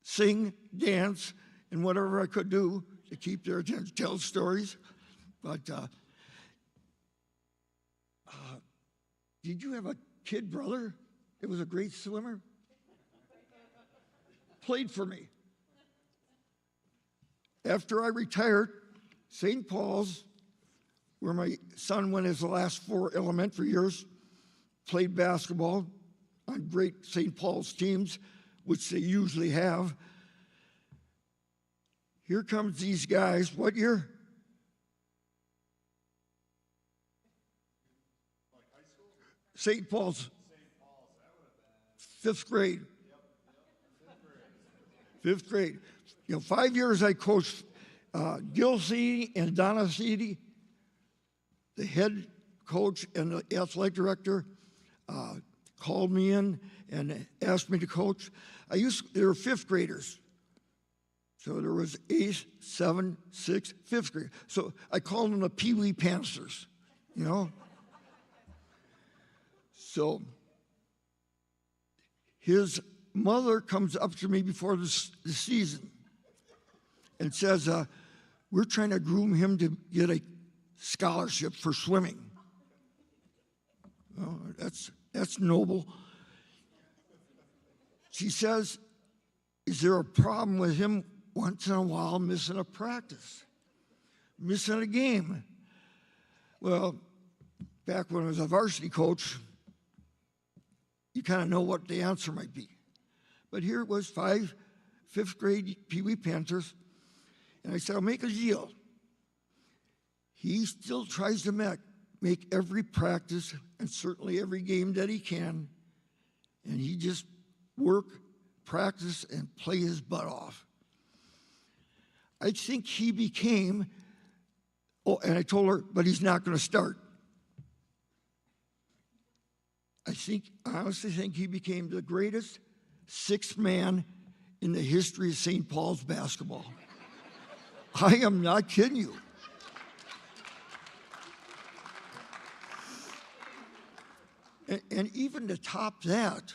sing, dance, and whatever I could do to keep their attention, tell stories. But did you have a kid brother that was a great swimmer? Played for me. After I retired, St. Paul's, where my son went his last 4 elementary years, played basketball on great St. Paul's teams, which they usually have. Here comes these guys. What year? St. Paul's. 5th grade. 5th grade. 5 years I coached Gil Seedy and Donna Seedy, the head coach and the athletic director, called me in and asked me to coach. They were 5th graders. So there was 8th, 7th, 6th, 5th grade. So I called them the Pee Wee Panthers, So his mother comes up to me before the season and says, we're trying to groom him to get a scholarship for swimming. Well, that's noble. She says, is there a problem with him once in a while missing a practice, missing a game? Well, back when I was a varsity coach, you kind of know what the answer might be. But here it was, 5th grade Pee Wee Panthers, and I said, I'll make a deal. He still tries to make every practice and certainly every game that he can, and he just work, practice, and play his butt off. I think he became, and I told her, but he's not going to start. I honestly think he became the greatest 6th man in the history of St. Paul's basketball. I am not kidding you. And even to top that,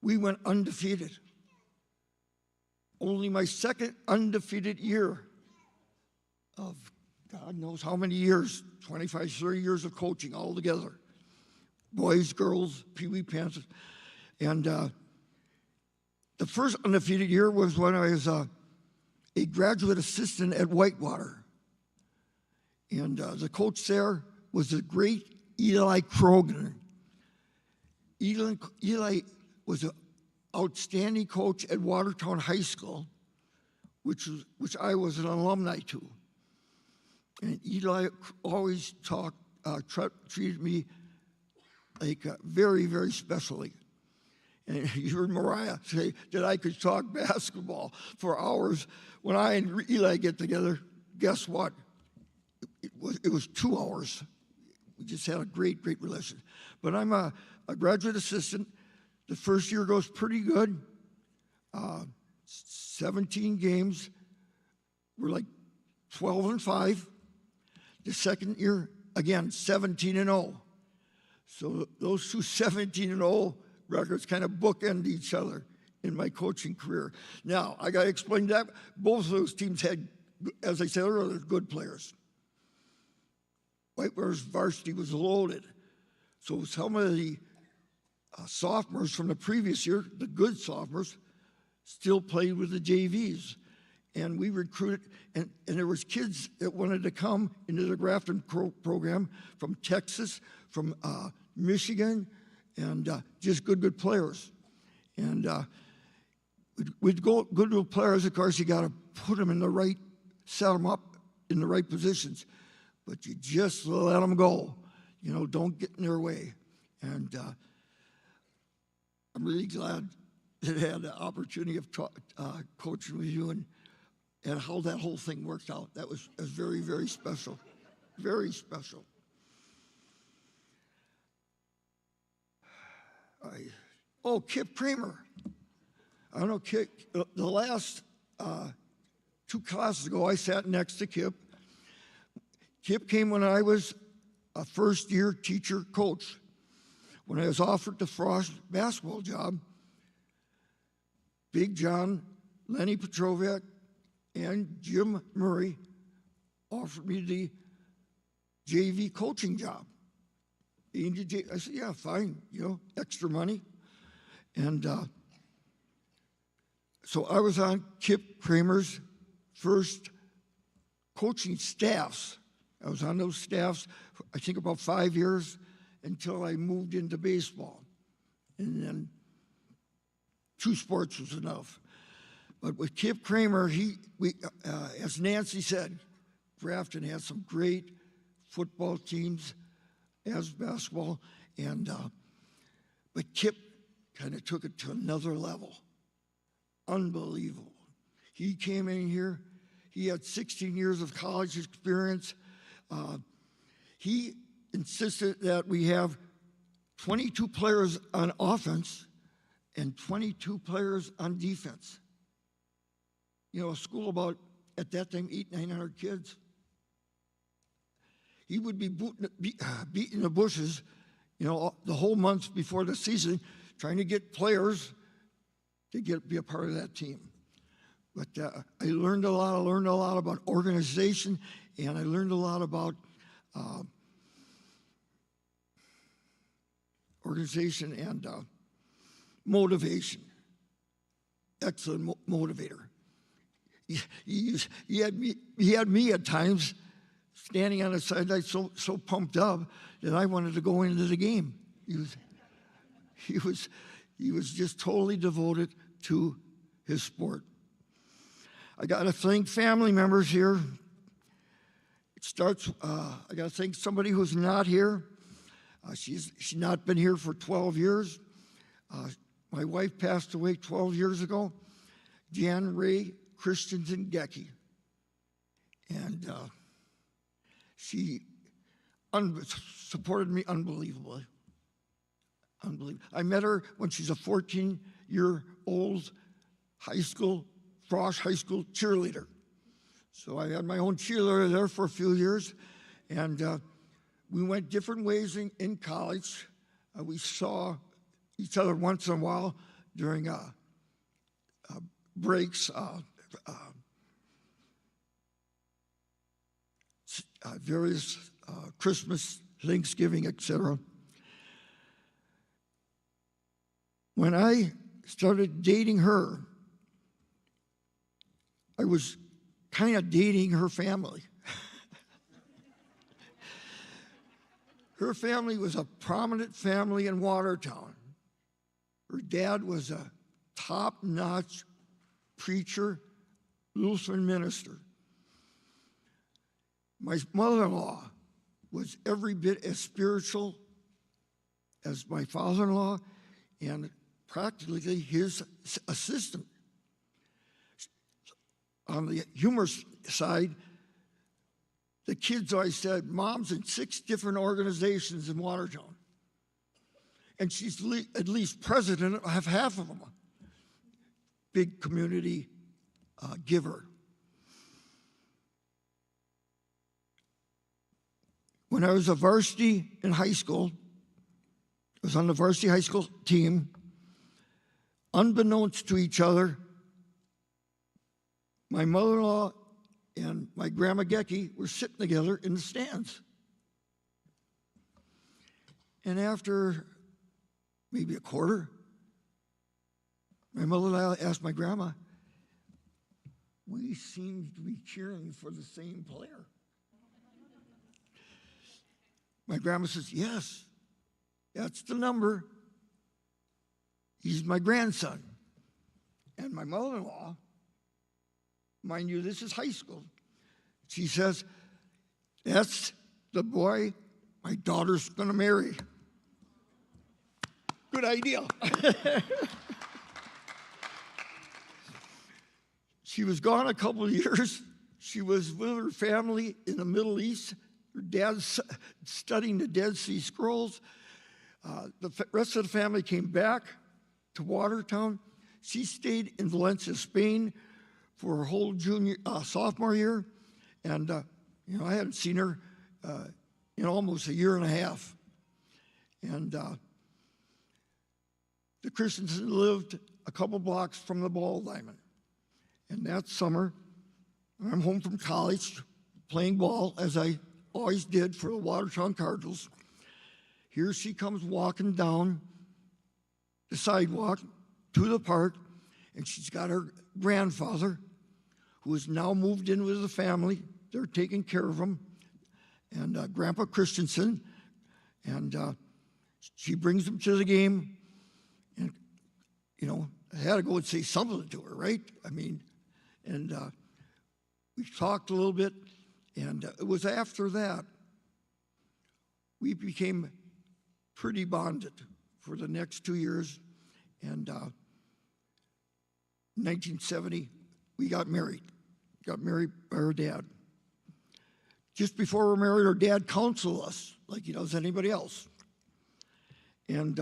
we went undefeated. Only my 2nd undefeated year of God knows how many years, 25, 30 years of coaching all together. Boys, girls, Pee Wee Panthers. And the first undefeated year was when I was a graduate assistant at Whitewater. And the coach there was the great Eli Krogan. Eli was an outstanding coach at Watertown High School, which I was an alumni to. And Eli always treated me like very, very specially. And you heard Mariah say that I could talk basketball for hours. When I and Eli get together, guess what? It was 2 hours. We just had a great, great relation. But I'm a graduate assistant. The first year goes pretty good. 17 games. We're like 12-5. The second year, again, 17-0. So those two 17-0 records kind of bookend each other in my coaching career. Now, I got to explain that. Both of those teams had, as I said earlier, good players. Whitewater's varsity was loaded. So some of the sophomores from the previous year, the good sophomores, still played with the JVs. And we recruited, and there was kids that wanted to come into the Grafton program from Texas, from Michigan, and just good players. And with good players, of course, you got to put them in the right, set them up in the right positions. But you just let them go. don't get in their way. And I'm really glad that I had the opportunity of coaching with you and how that whole thing worked out. That was very, very special. Very special. Kip Kramer. I don't know, Kip, the last 2 classes ago, I sat next to Kip. Kip came when I was a first-year teacher coach. When I was offered the Frost basketball job, Big John, Lenny Petrovic, and Jim Murray offered me the JV coaching job. I said, yeah, fine, extra money. And so I was on Kip Kramer's first coaching staffs. I was on those staffs, I think, about 5 years until I moved into baseball. And then 2 sports was enough. But with Kip Kramer, as Nancy said, Grafton had some great football teams as basketball, but Kip kind of took it to another level. Unbelievable. He came in here, he had 16 years of college experience. He insisted that we have 22 players on offense and 22 players on defense. A school about, at that time, 800-900 kids. He would be beating the bushes, the whole month before the season, trying to get players to be a part of that team. But I learned a lot. I learned a lot about organization, and I learned a lot about organization and motivation. Excellent motivator. He had me at times standing on the sideline so pumped up that I wanted to go into the game. He was just totally devoted to his sport. I got to thank family members here. It starts. I got to thank somebody who's not here. She's not been here for 12 years. My wife passed away 12 years ago. Jan Ray Christensen Gecky. And she supported me unbelievably. Unbelievable. I met her when she's a 14-year-old Frost High School cheerleader. So I had my own cheerleader there for a few years, and we went different ways in college. We saw each other once in a while during breaks, various Christmas, Thanksgiving, etc. When I started dating her, I was kind of dating her family. Her family was a prominent family in Watertown. Her dad was a top-notch preacher, Lutheran minister. My mother-in-law was every bit as spiritual as my father-in-law and practically his assistant. On the humor side, the kids always said, Mom's in 6 different organizations in Watertown. And she's at least president of half of them. Big community giver. When I was a varsity in high school, I was on the varsity high school team. Unbeknownst to each other, my mother-in-law and my grandma Gecky were sitting together in the stands. And after maybe a quarter, my mother-in-law asked my grandma, we seem to be cheering for the same player. My grandma says, yes, that's the number. He's my grandson. And my mother-in-law, mind you, this is high school. She says, that's the boy my daughter's going to marry. Good idea. She was gone a couple of years. She was with her family in the Middle East. Her dad's studying the Dead Sea Scrolls. The rest of the family came back to Watertown. She stayed in Valencia, Spain for her whole sophomore year. And, I hadn't seen her in almost a year and a half. And the Christensen lived a couple blocks from the ball diamond. And that summer, I'm home from college playing ball, as I always did for the Watertown Cardinals. Here she comes walking down the sidewalk to the park, and she's got her grandfather, who has now moved in with the family. They're taking care of him, and Grandpa Christensen, and she brings him to the game, and, I had to go and say something to her, right? I mean, and we talked a little bit, and it was after that we became pretty bonded for the next 2 years, and in 1970, we got married by her dad. Just before we were married, her dad counseled us like he does anybody else. And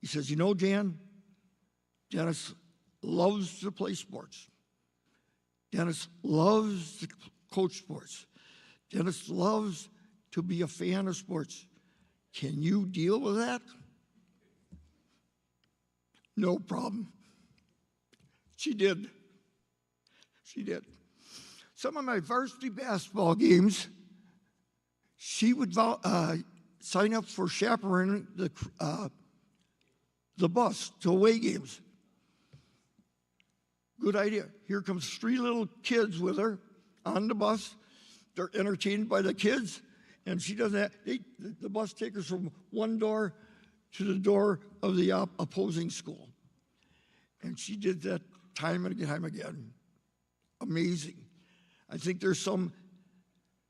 he says, Jan, Dennis loves to play sports. Dennis loves to coach sports. Dennis loves to be a fan of sports. Can you deal with that? No problem. She did. She did. Some of my varsity basketball games, she would sign up for chaperoning the bus to away games. Good idea. Here comes 3 little kids with her on the bus. They're entertained by the kids, and she does that. The bus takes her from one door to the door of the opposing school. And she did that time and time again. Amazing. I think there's some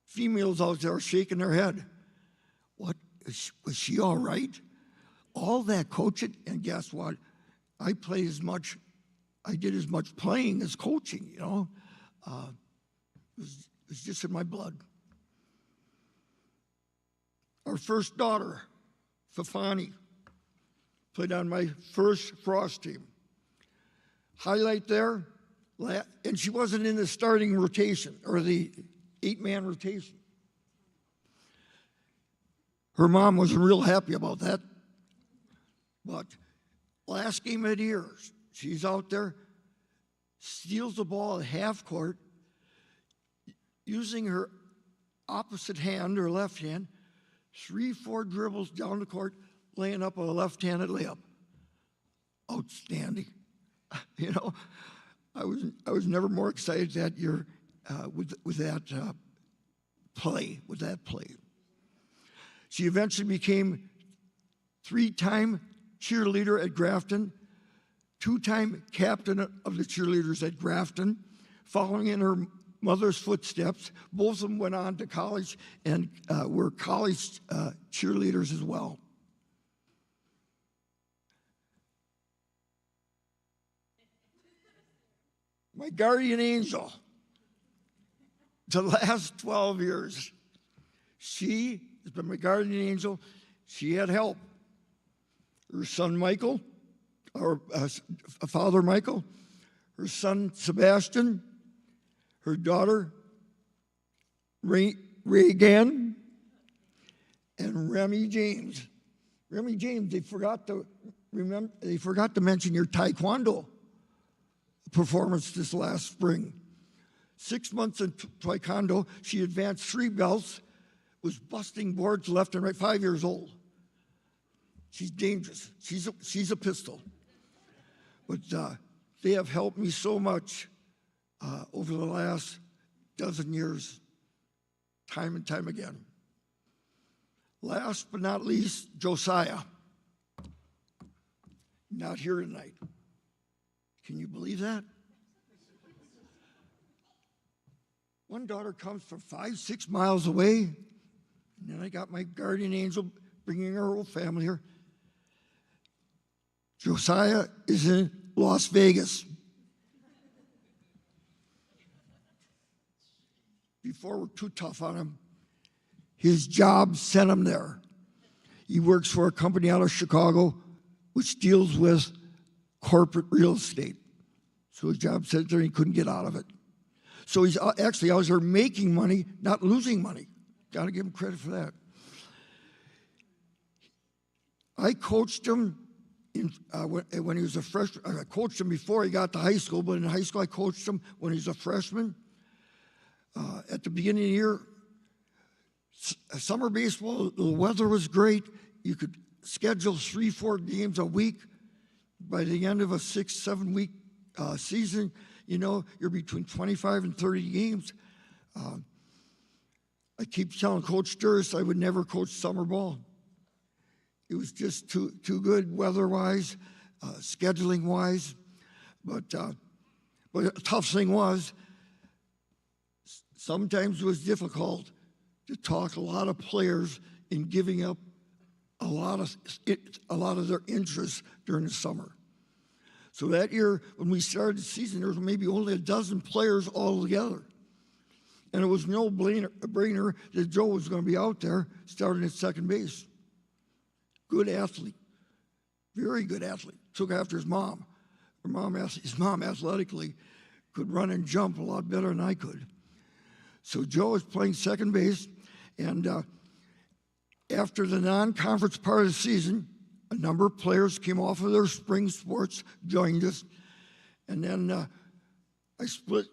females out there shaking their head. What, was she all right? All that coaching, and guess what? I did as much playing as coaching, It was just in my blood. Our first daughter, Fafani, played on my first Frost team. Highlight there, and she wasn't in the starting rotation or the 8-man rotation. Her mom wasn't real happy about that. But last game of the year, she's out there, steals the ball at half court, using her opposite hand, her left hand, 3-4 dribbles down the court, laying up a left-handed layup. Outstanding. I was never more excited that year with that play. She eventually became 3-time cheerleader at Grafton, 2-time captain of the cheerleaders at Grafton, following in her mother's footsteps. Both of them went on to college and were college cheerleaders as well. My guardian angel, the last 12 years, she has been my guardian angel. She had help. Her son Michael, or Father Michael, her son Sebastian, her daughter Reagan, and Remy James. Remy James, they forgot to mention your taekwondo performance this last spring. 6 months in taekwondo, she advanced 3 belts, was busting boards left and right, 5 years old. She's dangerous. She's a pistol. But they have helped me so much over the last dozen years, time and time again. Last but not least, Josiah. Not here tonight. Can you believe that? One daughter comes from 5-6 miles away And then I got my guardian angel bringing our whole family here. Josiah is in Las Vegas. Before we're too tough on him, his job sent him there. He works for a company out of Chicago which deals with corporate real estate. So his job sent there and he couldn't get out of it. So he's actually out there making money, not losing money. Got to give him credit for that. I coached him when he was a freshman. I coached him before he got to high school, but in high school I coached him when he was a freshman. At the beginning of the year, summer baseball, the weather was great. You could schedule 3-4 games a week. By the end of a 6-7 week season, you know, you're between 25 and 30 games. I keep telling Coach Durst I would never coach summer ball. It was just too good weather-wise, scheduling-wise. But the tough thing was, sometimes it was difficult to talk a lot of players in giving up a lot of their interests during the summer. So that year, when we started the season, there was maybe only a dozen players all together. And it was no brainer that Joe was going to be out there starting at second base. Good athlete, very good athlete. Took after his mom. His mom athletically could run and jump a lot better than I could. So Joe was playing second base, and after the non-conference part of the season, a number of players came off of their spring sports, joined us, and then I split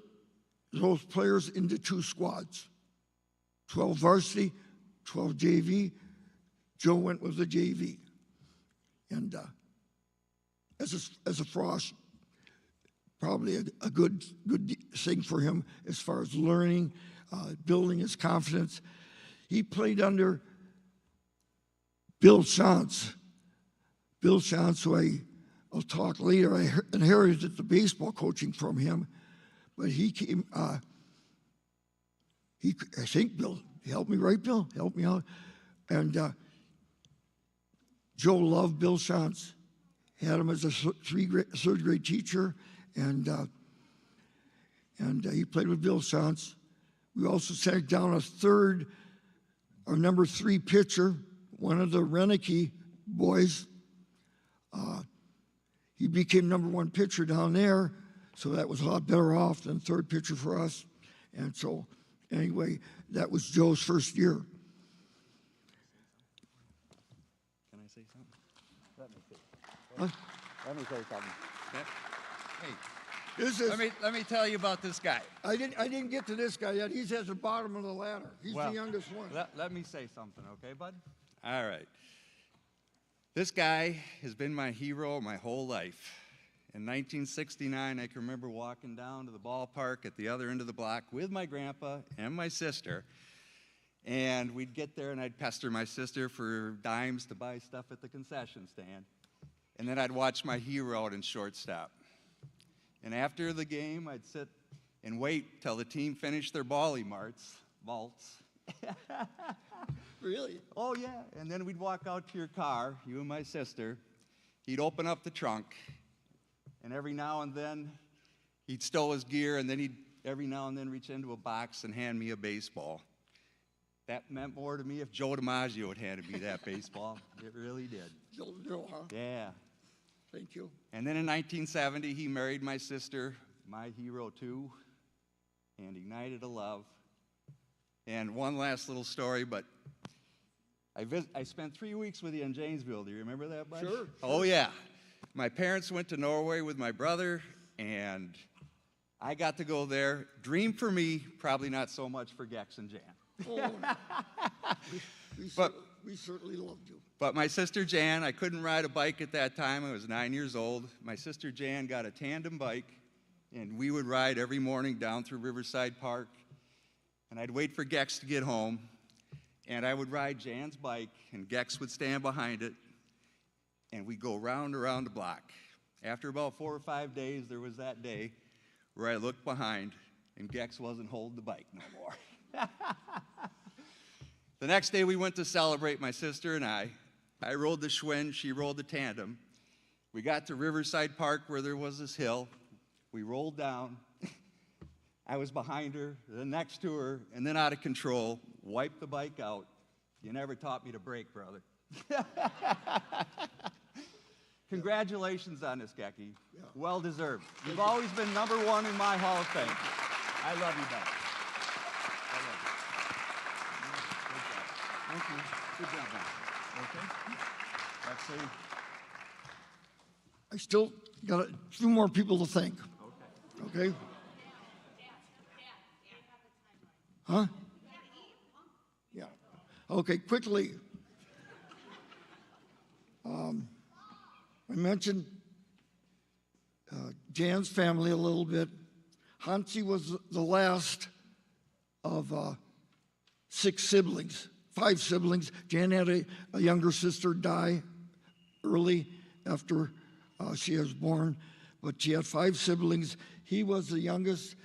those players into 2 squads, 12 varsity, 12 JV. Joe went with the JV. And as a Frost, probably a good thing for him as far as learning, building his confidence. He played under Bill Shantz. Bill Shantz, who I'll talk later, I inherited the baseball coaching from him, but he came, I think Bill, help me, right, Bill? Help me out. And Joe loved Bill Shantz, had him as a third grade teacher, and he played with Bill Shantz. We also sat down our number 3 pitcher, one of the Renicky boys. He became number 1 pitcher down there, so that was a lot better off than third pitcher for us. And so, anyway, that was Joe's first year. Can I say something? Let me say something. Hey, let me tell you about this guy. I didn't get to this guy yet. He's at the bottom of the ladder. He's the youngest one. Let me say something, okay, bud? All right. This guy has been my hero my whole life. In 1969, I can remember walking down to the ballpark at the other end of the block with my grandpa and my sister. And we'd get there and I'd pester my sister for dimes to buy stuff at the concession stand. And then I'd watch my hero out in shortstop. And after the game, I'd sit and wait till the team finished their vaults. Really? Oh, yeah. And then we'd walk out to your car, you and my sister. He'd open up the trunk. And every now and then, he'd stow his gear, and then he'd every now and then reach into a box and hand me a baseball. That meant more to me if Joe DiMaggio had handed me that baseball. It really did. Joe, huh? Yeah. Thank you. And then in 1970, he married my sister, my hero too, and ignited a love. And one last little story, but I spent 3 weeks with you in Janesville. Do you remember that, bud? Sure. Oh, yeah. My parents went to Norway with my brother, and I got to go there. Dream for me, probably not so much for Gex and Jan. Oh, we certainly loved you. But my sister Jan, I couldn't ride a bike at that time. I was 9 years old. My sister Jan got a tandem bike, and we would ride every morning down through Riverside Park. And I'd wait for Gex to get home, and I would ride Jan's bike, and Gex would stand behind it, and we'd go round and around the block. After about 4 or 5 days, there was that day where I looked behind, and Gex wasn't holding the bike no more. The next day we went to celebrate, my sister and I. I rode the Schwinn, she rode the tandem. We got to Riverside Park where there was this hill. We rolled down. I was behind her, then next to her, and then out of control, wiped the bike out. You never taught me to brake, brother. Congratulations on this, Gecky. Yeah. Well deserved. You've always been number one in my Hall of Fame. I love you, Beck. I love you. Thank you. Good job, Beck. Okay. Let's see. I still got a few more people to thank. Okay? Huh? Yeah. Okay, quickly. I mentioned Jan's family a little bit. Hansi was the last of 6 siblings, 5 siblings. Jan had a younger sister die early after she was born, but she had 5 siblings. He was the youngest,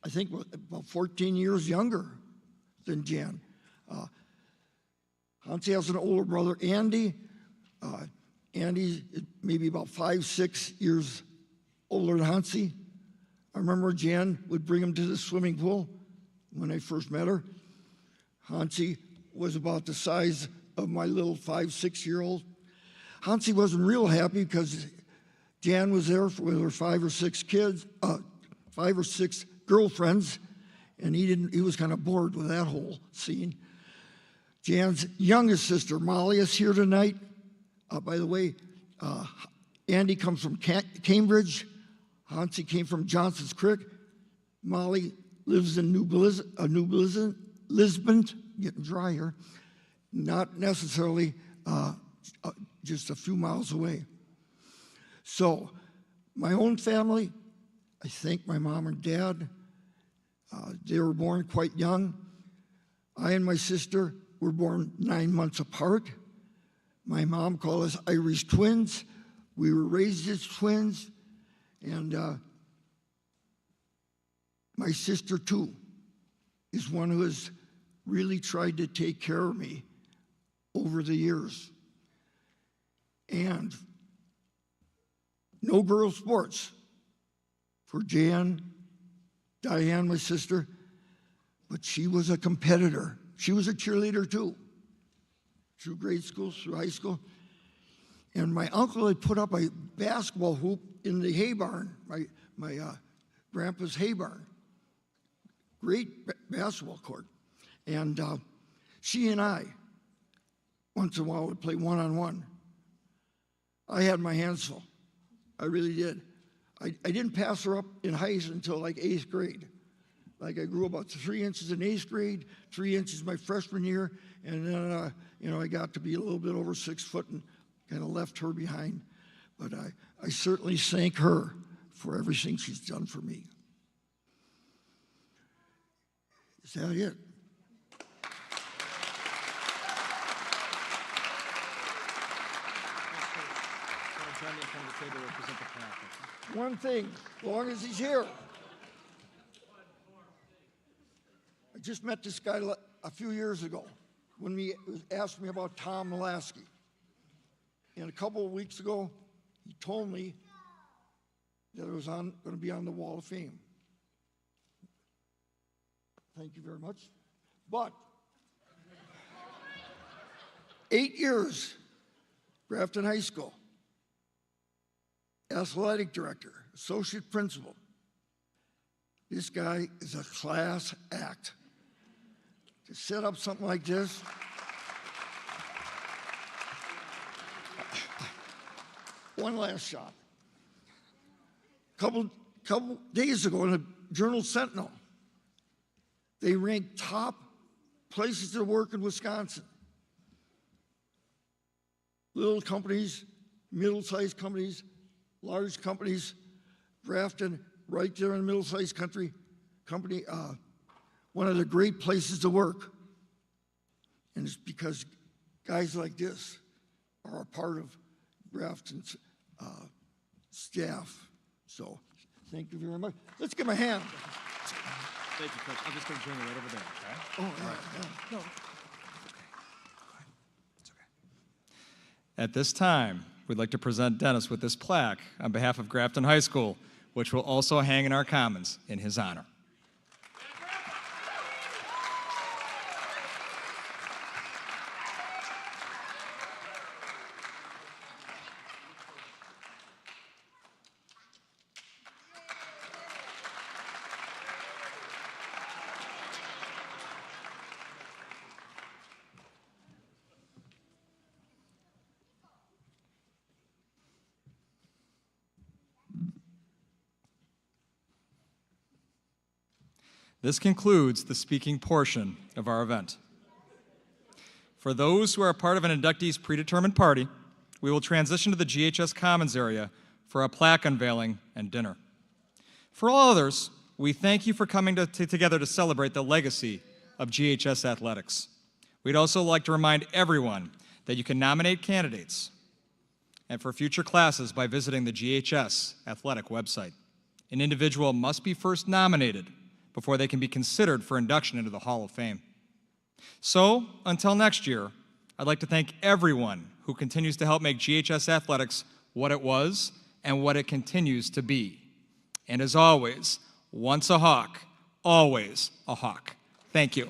I think about 14 years younger than Jan. Hansi has an older brother, Andy. Andy is maybe about 5, 6 years older than Hansi. I remember Jan would bring him to the swimming pool when I first met her. Hansi was about the size of my little 5, 6-year-old. Hansi wasn't real happy because Jan was there with her 5 or 6 kids, 5 or 6 girlfriends, and he was kind of bored with that whole scene. Jan's youngest sister, Molly, is here tonight. By the way, Andy comes from Cambridge. Hansi came from Johnson's Creek. Molly lives in New Lisbon, getting dry here, not necessarily just a few miles away. So, my own family, I thank my mom and dad. They were born quite young. I and my sister were born 9 months apart. My mom called us Irish twins. We were raised as twins. And my sister, too, is one who has really tried to take care of me over the years. And no girls' sports for Jan, Diane, my sister, but she was a competitor. She was a cheerleader, too, through grade school, through high school. And my uncle had put up a basketball hoop in the hay barn, my grandpa's hay barn. Great basketball court. And she and I, once in a while, would play one-on-one. I had my hands full. I really did. I didn't pass her up in height until like 8th grade. Like I grew about 3 inches in 8th grade, 3 inches my freshman year, and then I got to be a little bit over 6 foot and kind of left her behind. But I certainly thank her for everything she's done for me. Is that it? One thing, as long as he's here. I just met this guy a few years ago when he asked me about Tom Lasky. And a couple of weeks ago, he told me that it was going to be on the Wall of Fame. Thank you very much. But 8 years, Grafton High School, athletic director, associate principal. This guy is a class act. To set up something like this, one last shot. Couple days ago in the Journal Sentinel, they ranked top places to work in Wisconsin. Little companies, middle-sized companies, large companies, Grafton, right there in the middle-sized company, one of the great places to work. And it's because guys like this are a part of Grafton's staff. So thank you very much. Let's give him a hand. Thank you, Coach. I'm just going to bring it right over there, okay? Oh, yeah, yeah. No. At this time, we'd like to present Dennis with this plaque on behalf of Grafton High School, which will also hang in our commons in his honor. This concludes the speaking portion of our event. For those who are part of an inductee's predetermined party, we will transition to the GHS Commons area for a plaque unveiling and dinner. For all others, we thank you for coming together to celebrate the legacy of GHS athletics. We'd also like to remind everyone that you can nominate candidates and for future classes by visiting the GHS athletic website. An individual must be first nominated before they can be considered for induction into the Hall of Fame. So, until next year, I'd like to thank everyone who continues to help make GHS athletics what it was and what it continues to be. And as always, once a Hawk, always a Hawk. Thank you.